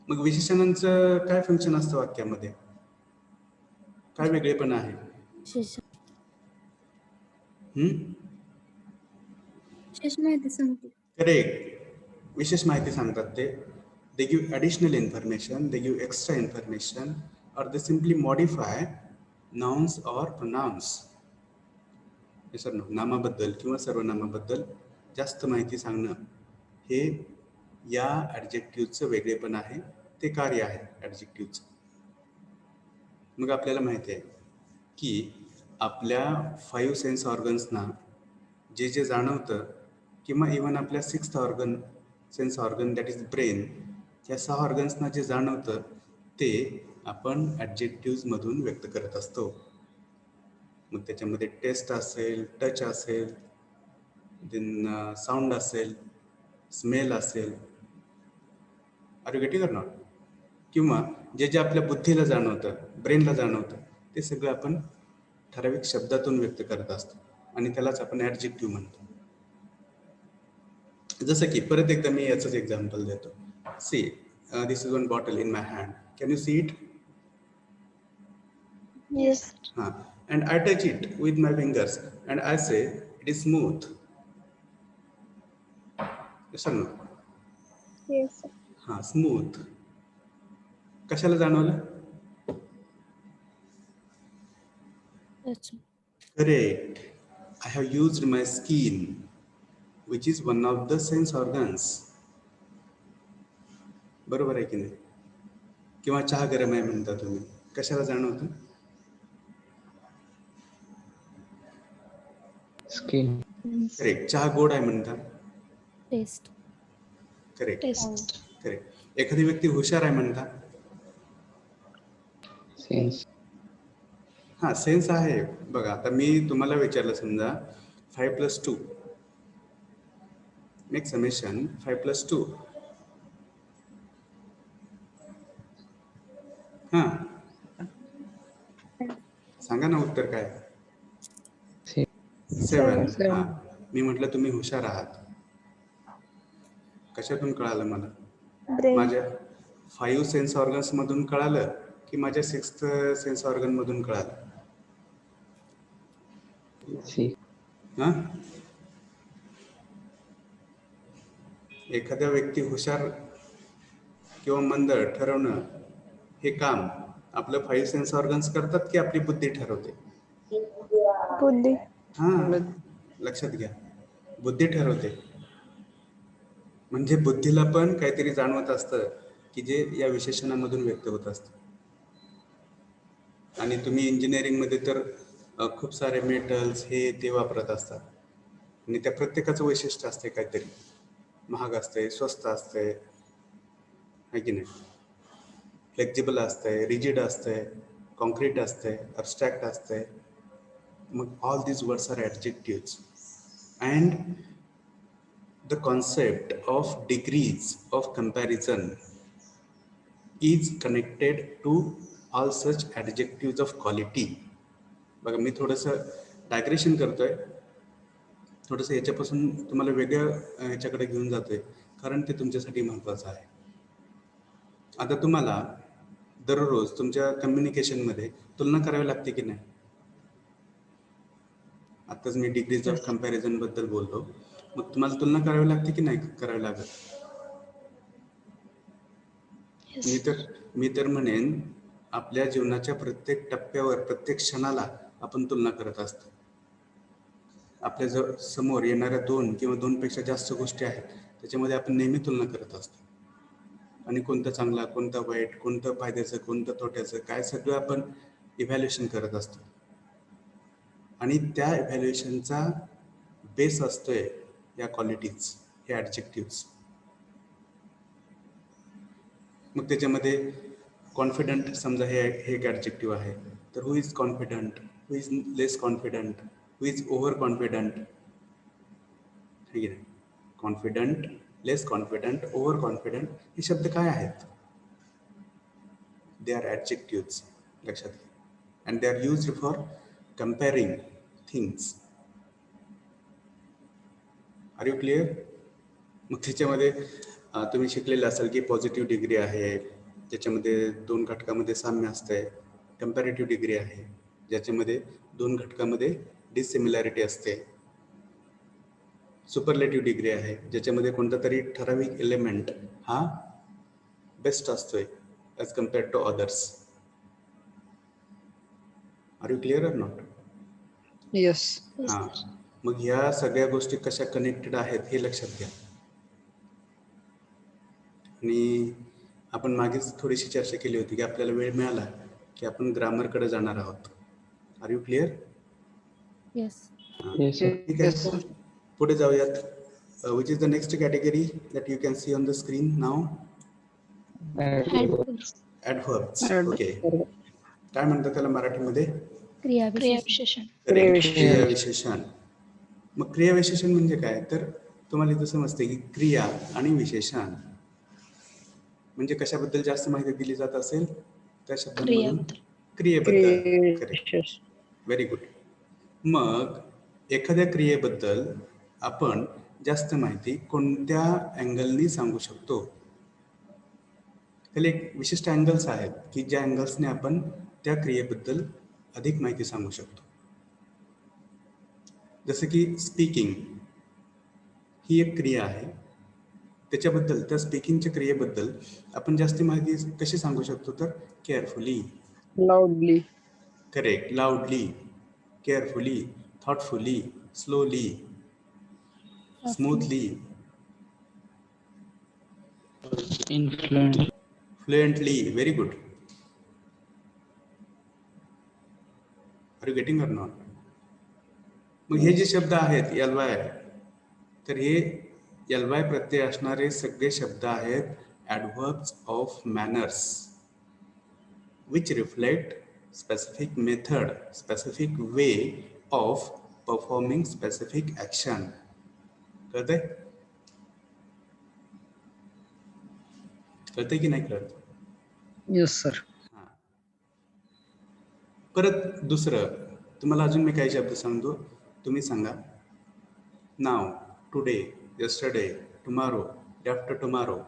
मग विशेषणांचं काय फंक्शन असतं वाक्यामध्ये? काय वेगळेपण आहे? विशेष माहिती सांगते. करेक्ट. विशेष माहिती सांगतात ते. They give additional information, they give extra information, और दे सिम्पली मॉडिफाय नाउन्स और प्रोनाउन्स. हे सर नामाबद्दल किंवा सर्वनामाबद्दल जास्त माहिती सांगणं हे या ॲडजेक्टिव्हचं वेगळेपण आहे, ते कार्य आहे ॲडजेक्टिव्हचं. मग आपल्याला माहिती आहे की आपल्या 5 सेन्स ऑर्गन्सना जे जे जाणवतं किंवा इवन आपल्या 6th organ sense organ that is brain, या 6 ऑर्गन्सना जे जाणवतं ते आपण ॲडजेक्टिव्हजमधून व्यक्त करत असतो. मग त्याच्यामध्ये टेस्ट असेल, टच असेल, देन साऊंड असेल, स्मेल असेल, are you getting or not? किंवा जे जे आपल्या बुद्धीला जाणवतं, ब्रेनला जाणवतं, ते सगळं आपण ठराविक शब्दातून व्यक्त करत असतो आणि त्यालाच आपण ॲडजेक्टिव्ह म्हणतो. जसं की परत एकदा मी याचंच एक्झाम्पल देतो. See, this is one bottle in my hand. Can you see it? Yes. हां. And I touch it with my fingers and I say it is smooth. No? Yes. हां, स्मूथ. कशाला जाणवलं? अच्छा. Correct. I have used my skin, which is one of the sense organs. बरोबर आहे की नाही? किंवा चहा गरम आहे म्हणता तुम्ही, कशाला जाणवतं? Skin. करेक्ट. चहा गोड आहे म्हणता, टेस्ट. करेक्ट. Taste. करेक्ट. एखादी व्यक्ती हुशार आहे म्हणता, Sense. हां, सेन्स आहे. बघा आता मी तुम्हाला विचारलं समजा 5+2 मेक समेशन 5+2. हां, सांगा ना उत्तर काय? 7. हां, मी म्हटलं तुम्ही हुशार आहात. कशातून कळालं मला? Brain. माझ्या 5 सेन्स ऑर्गन्स मधून कळालं की माझ्या 6th सेन्स ऑर्गन मधून कळालं? See. हां, एखाद्या व्यक्ती हुशार किंवा मंद ठरवणं हे काम आपलं 5 सेन्स ऑर्गन्स करतात की आपली बुद्धी ठरवते? Buddhi. हां, लक्षात घ्या, बुद्धी ठरवते. म्हणजे बुद्धीला पण काहीतरी जाणवत असतं की जे या विशेषणामधून व्यक्त होत असतं. आणि तुम्ही इंजिनिअरिंगमध्ये तर खूप सारे मेटल्स हे ते वापरत असतात आणि त्या प्रत्येकाचं वैशिष्ट्य असते, काहीतरी महाग असते, स्वस्त असते, आहे की नाही? फ्लेक्झिबल असते, रिजिड असते, कॉन्क्रीट असते, अबस्ट्रॅक्ट असते. मग all these words are adjectives, and the concept of degrees of comparison is connected to all such adjectives of quality. बघा, मी थोडंसं डायग्रेशन करतोय, थोडंसं याच्यापासून तुम्हाला वेगळ्या ह्याच्याकडे घेऊन जातोय, कारण ते तुमच्यासाठी महत्त्वाचं आहे. आता तुम्हाला दररोज तुमच्या कम्युनिकेशनमध्ये तुलना करावी लागते की नाही? आताच मी डिग्रीज ऑफ कम्पॅरिझन बद्दल बोललो, मग तुम्हाला तुलना करावी लागते की नाही करावी लागत? मी तर म्हणेन आपल्या जीवनाच्या प्रत्येक टप्प्यावर, प्रत्येक क्षणाला आपण तुलना करत असतो. आपल्या समोर येणाऱ्या 2 किंवा 2 पेक्षा जास्त गोष्टी आहेत, त्याच्यामध्ये आपण नेहमी तुलना करत असतो. आणि कोणतं चांगलं, कोणतं वाईट, कोणतं फायद्याचं, कोणतं तोट्याचं, काय सगळं आपण इव्हॅल्युएशन करत असतो. आणि त्या इव्हॅल्युएशनचा बेस असतोय या क्वालिटीज, हे ॲडजेक्टिव्स. मग त्याच्यामध्ये कॉन्फिडंट समजा हे एक ॲडजेक्टिव्ह आहे, तर who is confident, who is less confident, who is over confident, ठीक आहे? Confident, less confident, over confident हे शब्द काय आहेत? दे आर ॲडजेक्टिव्स, लक्षात घ्या. And they are used for comparing things. Are you clear? मग त्याच्यामध्ये तुम्ही शिकलेलं असाल की पॉझिटिव्ह डिग्री आहे, ज्याच्यामध्ये 2 घटकामध्ये साम्य असते. कम्पॅरेटिव्ह डिग्री आहे, ज्याच्यामध्ये 2 घटकामध्ये डिसिमिलॅरिटी असते. सुपरलेटिव्ह डिग्री आहे, ज्याच्यामध्ये कोणता तरी ठराविक एलिमेंट हा बेस्ट असतोय as compared to others. Are you clear or not? Yes. हां, मग ह्या सगळ्या गोष्टी कशा कनेक्टेड आहेत हे लक्षात घ्या. आणि आपण मागेच थोडीशी चर्चा केली होती की आपल्याला वेळ मिळाला की आपण ग्रामरकडे जाणार आहोत. Are you clear? Yes. Yes, sir. ठीक आहे, पुढे जाऊयात. Which is the next category that you can see on the screen now? Adverbs. Okay, काय म्हणतात त्याला मराठीमध्ये? क्रियाविशेषण. करेक्ट, क्रियाविशेषण. मग क्रियाविशेषण म्हणजे काय? तर तुम्हाला इथं समजते की क्रिया आणि विशेषण म्हणजे कशाबद्दल जास्त माहिती दिली जात असेल त्या शब्दांमधून क्रियेबद्दल. Correct, very good. मग एखाद्या क्रियेबद्दल आपण जास्त माहिती कोणत्या अँगलनी सांगू शकतो? त्याला एक विशिष्ट अँगल्स आहेत की ज्या अँगल्सने आपण त्या क्रियेबद्दल अधिक माहिती सांगू शकतो. जसं की स्पीकिंग ही एक क्रिया आहे, त्याच्याबद्दल त्या स्पीकिंगच्या क्रियेबद्दल आपण जास्त माहिती कशी सांगू शकतो? तर carefully. Loudly. Correct, loudly, carefully, thoughtfully, slowly, smoothly, Influent. Fluently. Very good. Are you getting or not? मग हे जे शब्द आहेत LY, तर हे LY प्रत्यय असणारे सगळे शब्द आहेत adverbs of manners which reflect specific method, specific way of performing specific action. कळतंय? कळतंय की नाही कळत? Yes, sir. परत दुसरं तुम्हाला अजून मी काही शब्द सांगतो, तुम्ही सांगा. नाव, today, yesterday, tomorrow, day after tomorrow,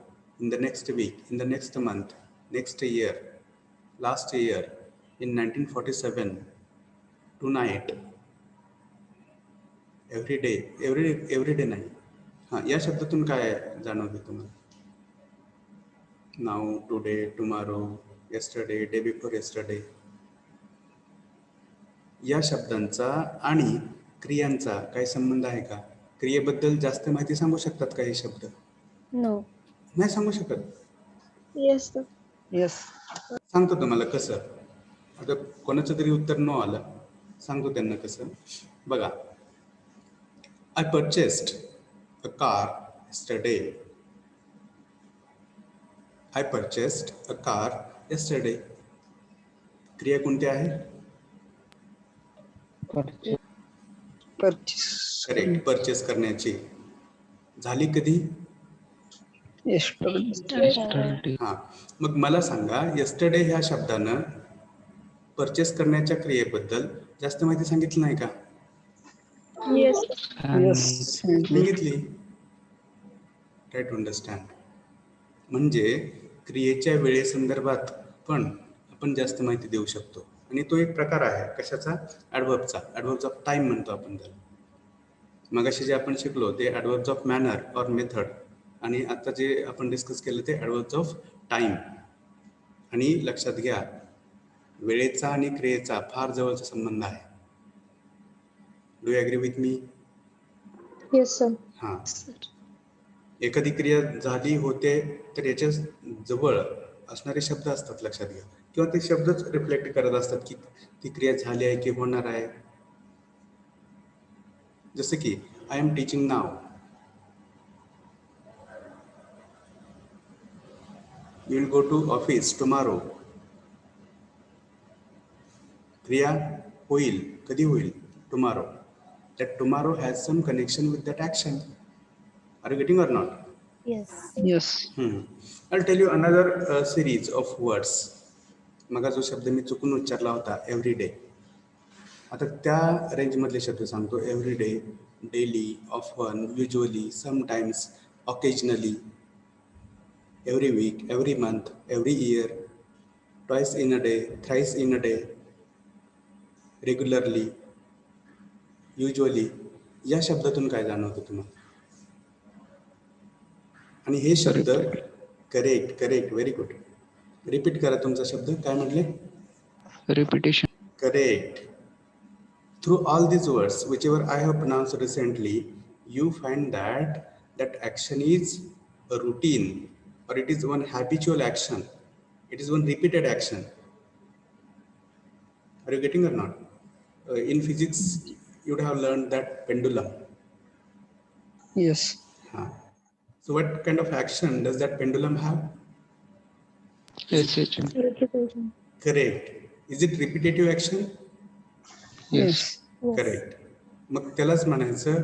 in the next week, in the next month, next year, last year, in 1947, tonight, every day, every day नाही. हां, या शब्दातून काय जाणवतं तुम्हाला? Now, today, tomorrow, yesterday, day before yesterday, या शब्दांचा आणि क्रियांचा काही संबंध आहे का? क्रियेबद्दल जास्त माहिती सांगू शकतात का हे शब्द? No. नाही सांगू शकत. Yes, sir. Yes. सांगतो तुम्हाला कसं. आता कोणाचं तरी उत्तर न आलं, सांगतो त्यांना कसं. बघा, I purchased a car yesterday. I purchased a car yesterday. क्रिया कोणती आहे? Purchase. करेक्ट, परचेस करण्याची. झाली कधी? Yesterday. हां, मग मला सांगा, yesterday ह्या शब्दानं परचेस करण्याच्या क्रियेबद्दल जास्त माहिती सांगितली नाही का? Yes. Yes. सांगितली. Try to understand. म्हणजे क्रियेच्या वेळेसंदर्भात पण आपण जास्त माहिती देऊ शकतो. आणि तो एक प्रकार आहे कशाचा? ॲडव्हर्बचा. ॲडव्हर्ब्स ऑफ टाईम म्हणतो आपण त्याला. मगाशी जे आपण शिकलो ते ॲडव्हर्ब्स ऑफ मॅनर ऑर मेथड, आणि आता जे आपण डिस्कस केलं ते ॲडव्हर्ब्स ऑफ टाईम. आणि लक्षात घ्या, वेळेचा आणि क्रियेचा फार जवळचा संबंध आहे. Do you agree with me? Yes, sir. हां, एखादी क्रिया झाली होते तर याच्या जवळ असणारे शब्द असतात लक्षात घ्या, किंवा ते शब्दच रिफ्लेक्ट करत असतात की ती क्रिया झाली आहे की होणार आहे. जसं की I am teaching now, you will go to office tomorrow. क्रिया होईल, कधी होईल? Tomorrow. That tomorrow has some connection with that action. Are you getting or not? Yes. Yes. I'll tell you another series of words. मग जो शब्द मी चुकून उच्चारला होता, every day. आता त्या रेंजमधले शब्द सांगतो. Every day, daily, often, usually, sometimes, occasionally, every week, every month, every year, twice in a day, thrice in a day, regularly, usually. या शब्दातून काय जाणवतं तुम्हाला? आणि हे शब्द करेक्ट, व्हेरी गुड. रिपीट करा तुमचा शब्द. काय म्हटले? Repetition. Correct. Through all these words, whichever I have pronounced recently, you find that action is a routine. or it is one habitual action. It is one repeated action. Are you getting or not? In physics, you would have learned that pendulum. Yes. So what kind of action does that pendulum have? Is it Repetition. correct? Is it repetitive action? Yes. Correct. मग त्यालाच म्हणायचं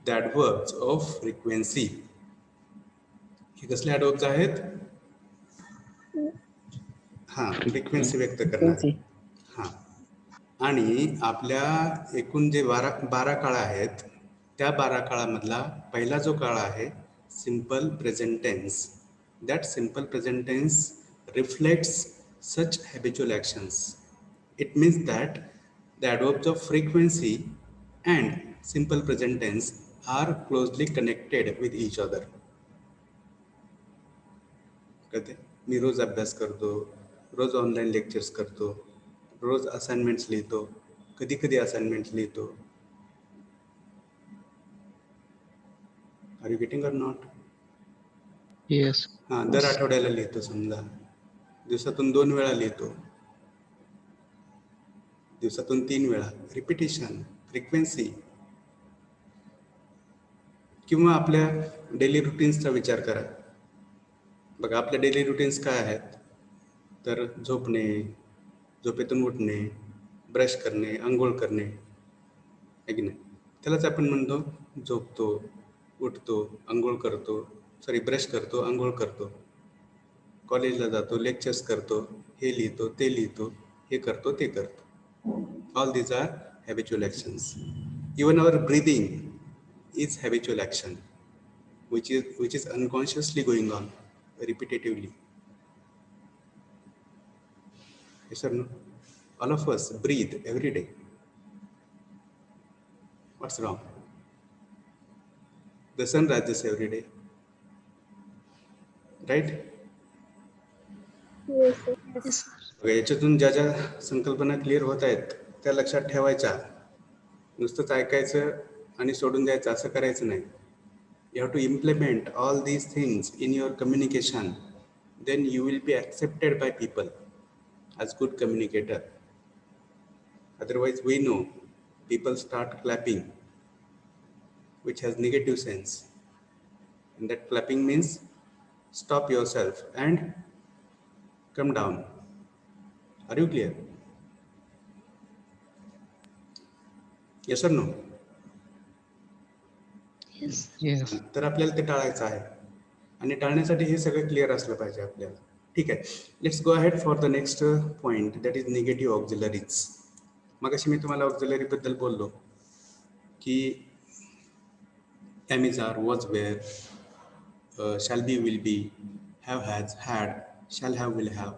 the adverbs of frequency. हे कसले adverbs आहेत? Frequency व्यक्त करणारे. आणि आपल्या एकूण जे 12 काळ आहेत त्या 12 काळामधला पहिला जो काळ आहे simple present tense. That simple present tense reflects such habitual actions. It means that the adverbs of frequency and simple present tense are closely connected with each other. कळते? मी रोज अभ्यास करतो, रोज ऑनलाईन लेक्चर्स करतो, रोज असाइनमेंट्स लिहितो, कधी कधी assignments लिहितो. Are you getting or not? Yes. दर आठवड्याला लिहितो, समजा दिवसातून 2 वेळा लिहितो, दिवसातून 3 वेळा. Repetition, frequency. किंवा आपल्या डेली रुटीन्सचा विचार करा. बघा आपल्या डेली रुटीन्स काय आहेत? तर झोपणे, झोपेतून उठणे, ब्रश करणे, आंघोळ करणे, आहे की नाही? त्यालाच आपण म्हणतो झोपतो, उठतो, आंघोळ करतो, ब्रश करतो, आंघोळ करतो, कॉलेजला जातो, लेक्चर्स करतो, हे लिहितो, ते लिहितो, हे करतो, ते करतो. All these are habitual actions. Even our breathing is habitual action, which is unconsciously going on repetitively. Yes or no? All of us breathe every day. What's wrong? The sun rises every day, right? Yes. याच्यातून ज्या ज्या संकल्पना clear होत आहेत त्या लक्षात ठेवायच्या. नुसतंच ऐकायचं आणि सोडून द्यायचं असं करायचं नाही. You have to implement all these things in your communication. Then you will be accepted by people as good communicator. Otherwise, we know people start clapping, which has negative sense. And that clapping means stop yourself and come down. Are you clear? Yes or no? Yes. तर आपल्याला ते टाळायचं आहे आणि टाळण्यासाठी हे सगळं clear असलं पाहिजे आपल्याला. ठीक आहे. Let's go ahead for the next point, that is negative auxiliaries. मगाशी मी तुम्हाला ऑक्झिलरी बद्दल बोललो की am is, are, was, were, shall be, will be, have, has, had, shall have, will have,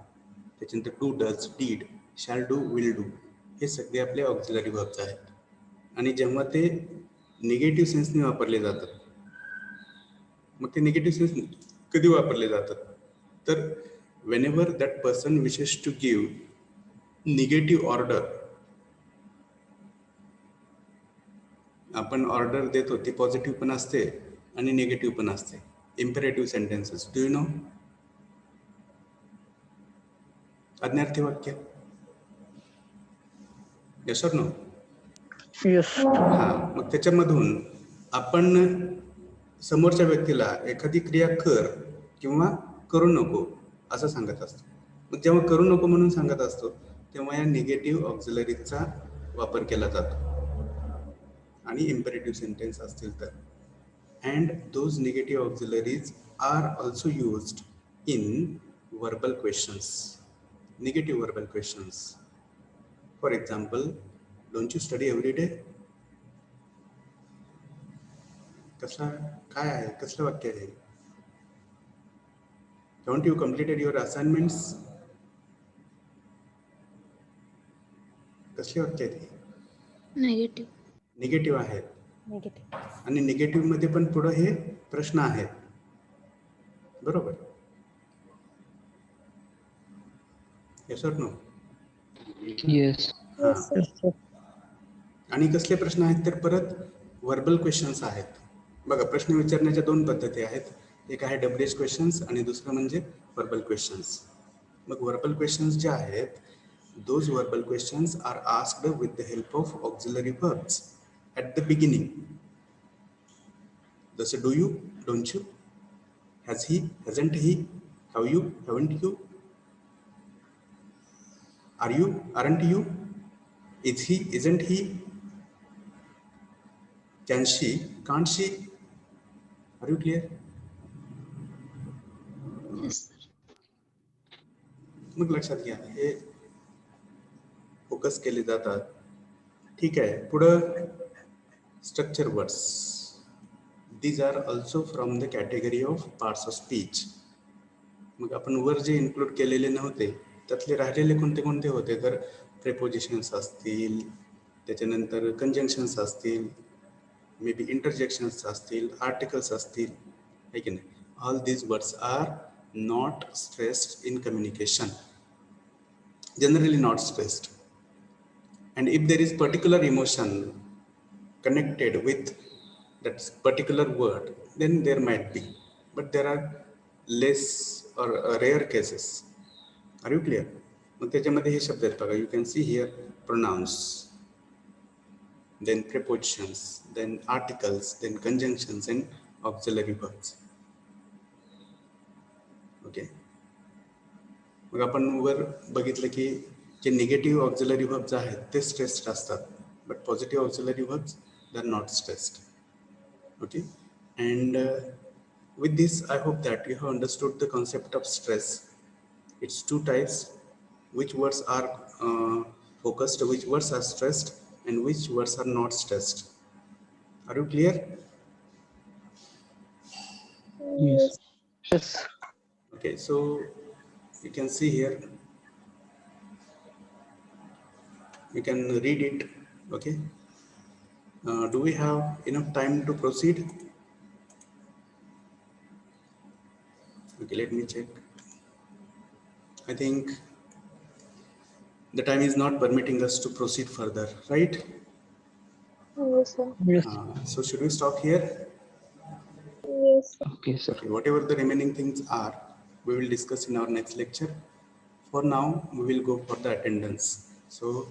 त्याच्यानंतर do, does, did, shall do, will do, हे सगळे आपले ऑक्झिलरी वर्ब्स आहेत. आणि जेव्हा ते निगेटिव्ह सेन्सने वापरले जातात, मग ते निगेटिव्ह सेन्स कधी वापरले जातात? तर whenever that person wishes to give negative order, आपण ऑर्डर देतो ती पॉझिटिव्ह पण असते आणि निगेटिव्ह पण असते. Imperative sentences, do you know? आज्ञार्थी वाक्य, यस ऑर नो? Yes. मग त्याच्यामधून आपण समोरच्या व्यक्तीला एखादी क्रिया कर किंवा करू नको असं सांगत असतो. मग जेव्हा करू नको म्हणून सांगत असतो तेव्हा या निगेटिव्ह ऑक्झिलरीजचा वापर केला जातो आणि इम्पेरेटिव्ह सेंटेन्स असतील तर. And those negative auxiliaries are also used in verbal questions, negative verbal questions. For example, don't you study every day? कसला काय आहे, कसलं वाक्य आहे? Don't you completed your assignments? कसले वाक्य आहे? निगेटिव्ह आहेत. आणि निगेटिव्ह मध्ये पण पुढे हे प्रश्न आहेत, बरोबर? Yes or no? Yes. आणि कसले प्रश्न आहेत तर परत वर्बल क्वेश्चन्स आहेत. बघा, प्रश्न विचारण्याच्या 2 पद्धती आहेत. एक आहे WH क्वेश्चन्स आणि दुसरं म्हणजे व्हर्बल क्वेश्चन्स. मग व्हर्बल क्वेश्चन्स जे आहेत, those verbal questions are asked with the help of auxiliary verbs at the beginning. जसं do you, don't you, has he, hasn't he, have you, haven't you, are you, aren't you, is he, isn't he, can she, can't she. Are you clear? Yes, sir. मग लक्षात घ्या, हे focus केले जातात. ठीक आहे. पुढं structure words. These are also from the category of parts of speech. मग आपण वर जे इन्क्लूड केलेले नव्हते त्यातले राहिलेले कोणते कोणते होते, तर प्रेपोजिशन्स असतील, त्याच्यानंतर कंजंक्शन्स असतील, मे बी इंटरजेक्शन्स असतील, आर्टिकल्स असतील, है की नाही. All these words are not stressed in communication, generally not stressed. And if there is particular emotion connected with that particular word, then there might be, but there are less or rare cases. Are you clear? मग त्याच्यामध्ये हे शब्द आहेत बघा, you can see here pronouns, then prepositions, then articles, then conjunctions and auxiliary verbs. Okay. मग आपण वर बघितलं की जे negative auxiliary verbs आहेत ते स्ट्रेस्ड असतात, but positive auxiliary verbs they are not stressed. Okay. And with this I hope that you have understood the concept of stress. It's two types, which words are focused, which words are stressed, and which words are not stressed. Are you clear? Yes. Yes. Okay, so you can see here, you can read it. Okay. Do we have enough time to proceed? Okay, let me check. I think the time is not permitting us to proceed further, right? Yes, sir. Yes. So should we stop here? Yes. Okay, sir. Okay, whatever the remaining things are, we will discuss in our next lecture. For now, we will go for the attendance. So,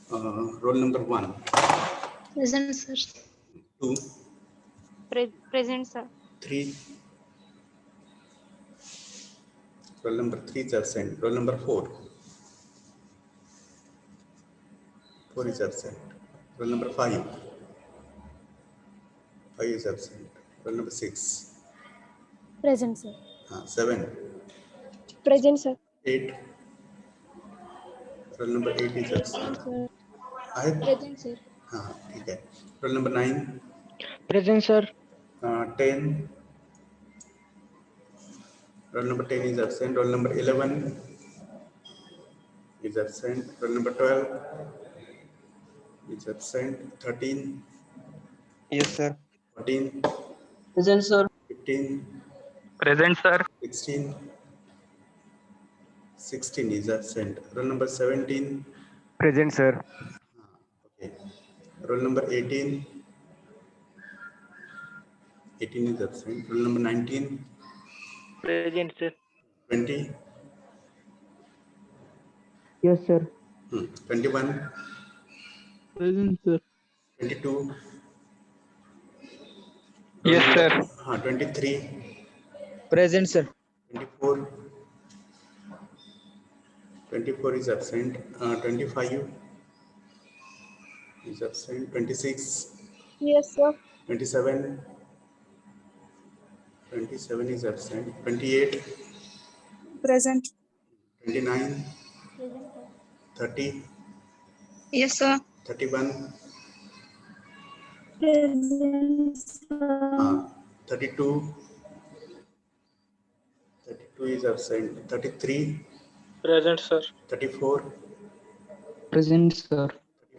roll number 1, Present, sir. 2, Present, sir. 3. Roll number 3 is absent. Roll number 4. 4 is absent. Roll number 5. 5 is absent. Roll number 6. Present, sir. 7. Present, sir. 8. Roll number 8 is absent. आहेत? Present, sir. हां, ठीक आहे. Roll number 9. Present, sir. 10. Roll number 10 is absent. Roll number 11 is absent. Roll number 12 is absent. 13, Yes, sir. 14, Present, sir. 15, Present, sir. 16. 16 is absent. Roll number 17. Present, sir. Okay. Roll number 18. 18 is absent. Roll number 19. Present, sir. 20. Yes, sir. 21. Present, sir. 22. Yes, sir. 23. Present, sir. 24. 24 is absent. 25 is absent. 26. Yes, sir. 27. 27 is absent. 28. Present. 29. 30. Yes, sir. 31. Present, sir. 32. 32 is absent. 33. Present, sir. 34. Present, sir.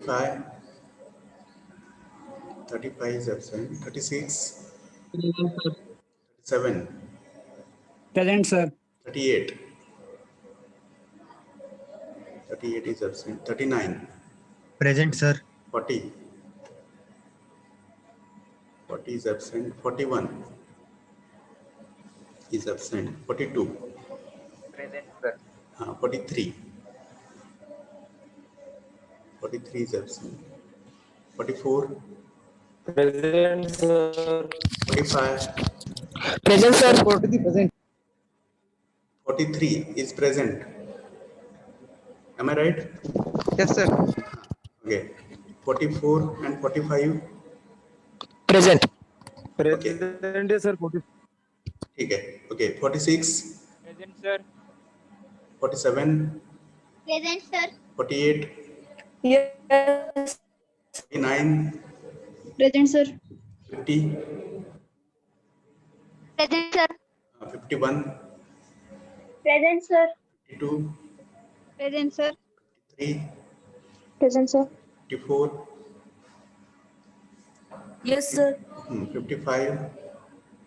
35. 35 is absent. 36. 37. Present, sir. 38. 38 is absent. 39. Present, sir. 40. 40 is absent. 41. is absent. 42. Present, sir. 43. 43 is absent. 44. Present, sir. 45. Present, sir. present. 43 is present. Am I right? Yes, sir. Okay. 44 and 45. Present. Okay. Present, sir. Okay. Okay. 46, Present, sir. 47, Present, sir. 48, Yes. 49, Present, sir. 50, Present, sir. 51, Present, sir. 52, Present, sir. 53, Present, sir. 54, Yes, sir. 55,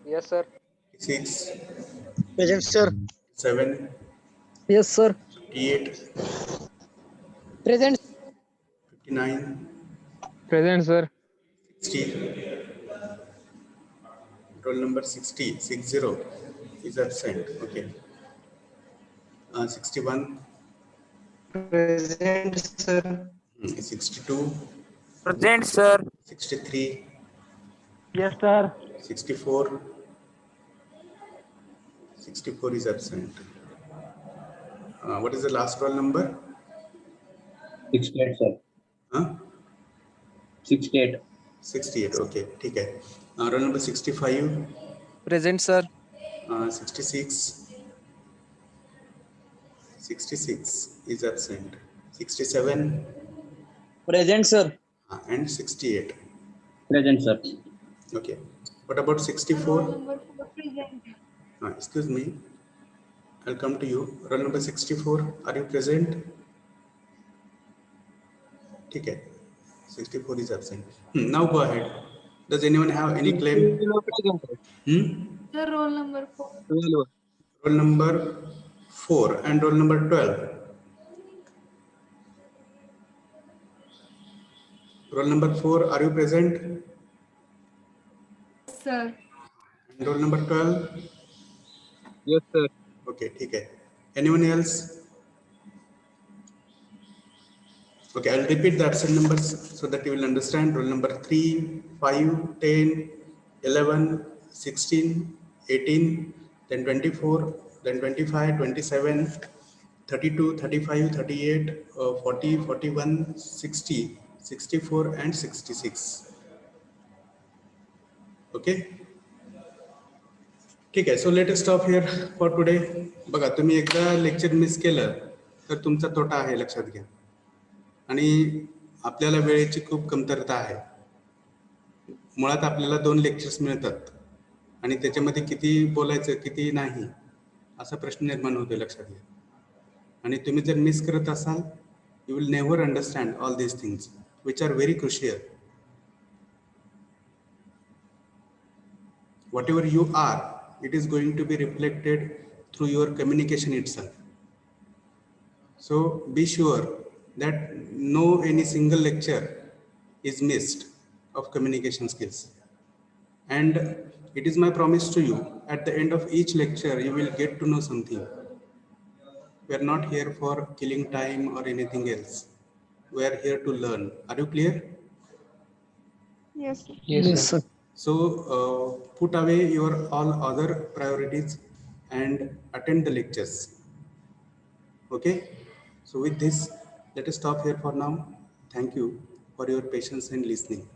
Yes, sir. 56, Present, sir. 7, Yes, sir. 58, Present. 59, Present, sir. 60. Roll number 60, 60 is absent. Okay. 61, Present, sir. 62, Present, sir. 63, Yes, sir. 64, 64 is absent. What is the last roll number? 68 sir. Huh? 68. 68. Okay. ठीक है. Roll number 65, Present, sir. 66, 66 is absent. 67 Present, sir. and 68. Present sir. Okay. What about 64? Excuse me. I'll come to you. Roll number 64. Are you present? ठीक है. 64 is absent. Now go ahead. Does anyone have any claim? Present, sir. Sir, roll number 4. Roll number 4 and roll number 12. Roll number 4, are you present? Sir. And roll number 12? Yes, sir. Okay, ठीक है. Anyone else? Okay, I'll repeat the absent numbers so that you will understand. Roll number 3, 5, 10, 11, 16, 18, then 24, then 25, 27, 32, 35, 38, 40, 41, 60, 64 and 66. Okay? ठीक आहे. So let us stop here for today. बघा, तुम्ही एकदा lecture miss केलं तर तुमचा तोटा आहे, लक्षात घ्या. आणि आपल्याला वेळेची खूप कमतरता आहे. मुळात आपल्याला 2 लेक्चर्स मिळतात आणि त्याच्यामध्ये किती बोलायचं किती नाही असा प्रश्न निर्माण होतो, लक्षात घ्या. आणि तुम्ही जर मिस करत असाल, you will never understand all these things which are very crucial. Whatever you are, it is going to be reflected through your communication itself. So be sure that no any single lecture is missed of communication skills. And it is my promise to you, at the end of each lecture, you will get to know something. We are not here for killing time or anything else. We are here to learn. Are you clear? Yes, sir. Yes, sir. So put away your all other priorities and attend the lectures. Okay. So with this, let us stop here for now. Thank you for your patience and listening.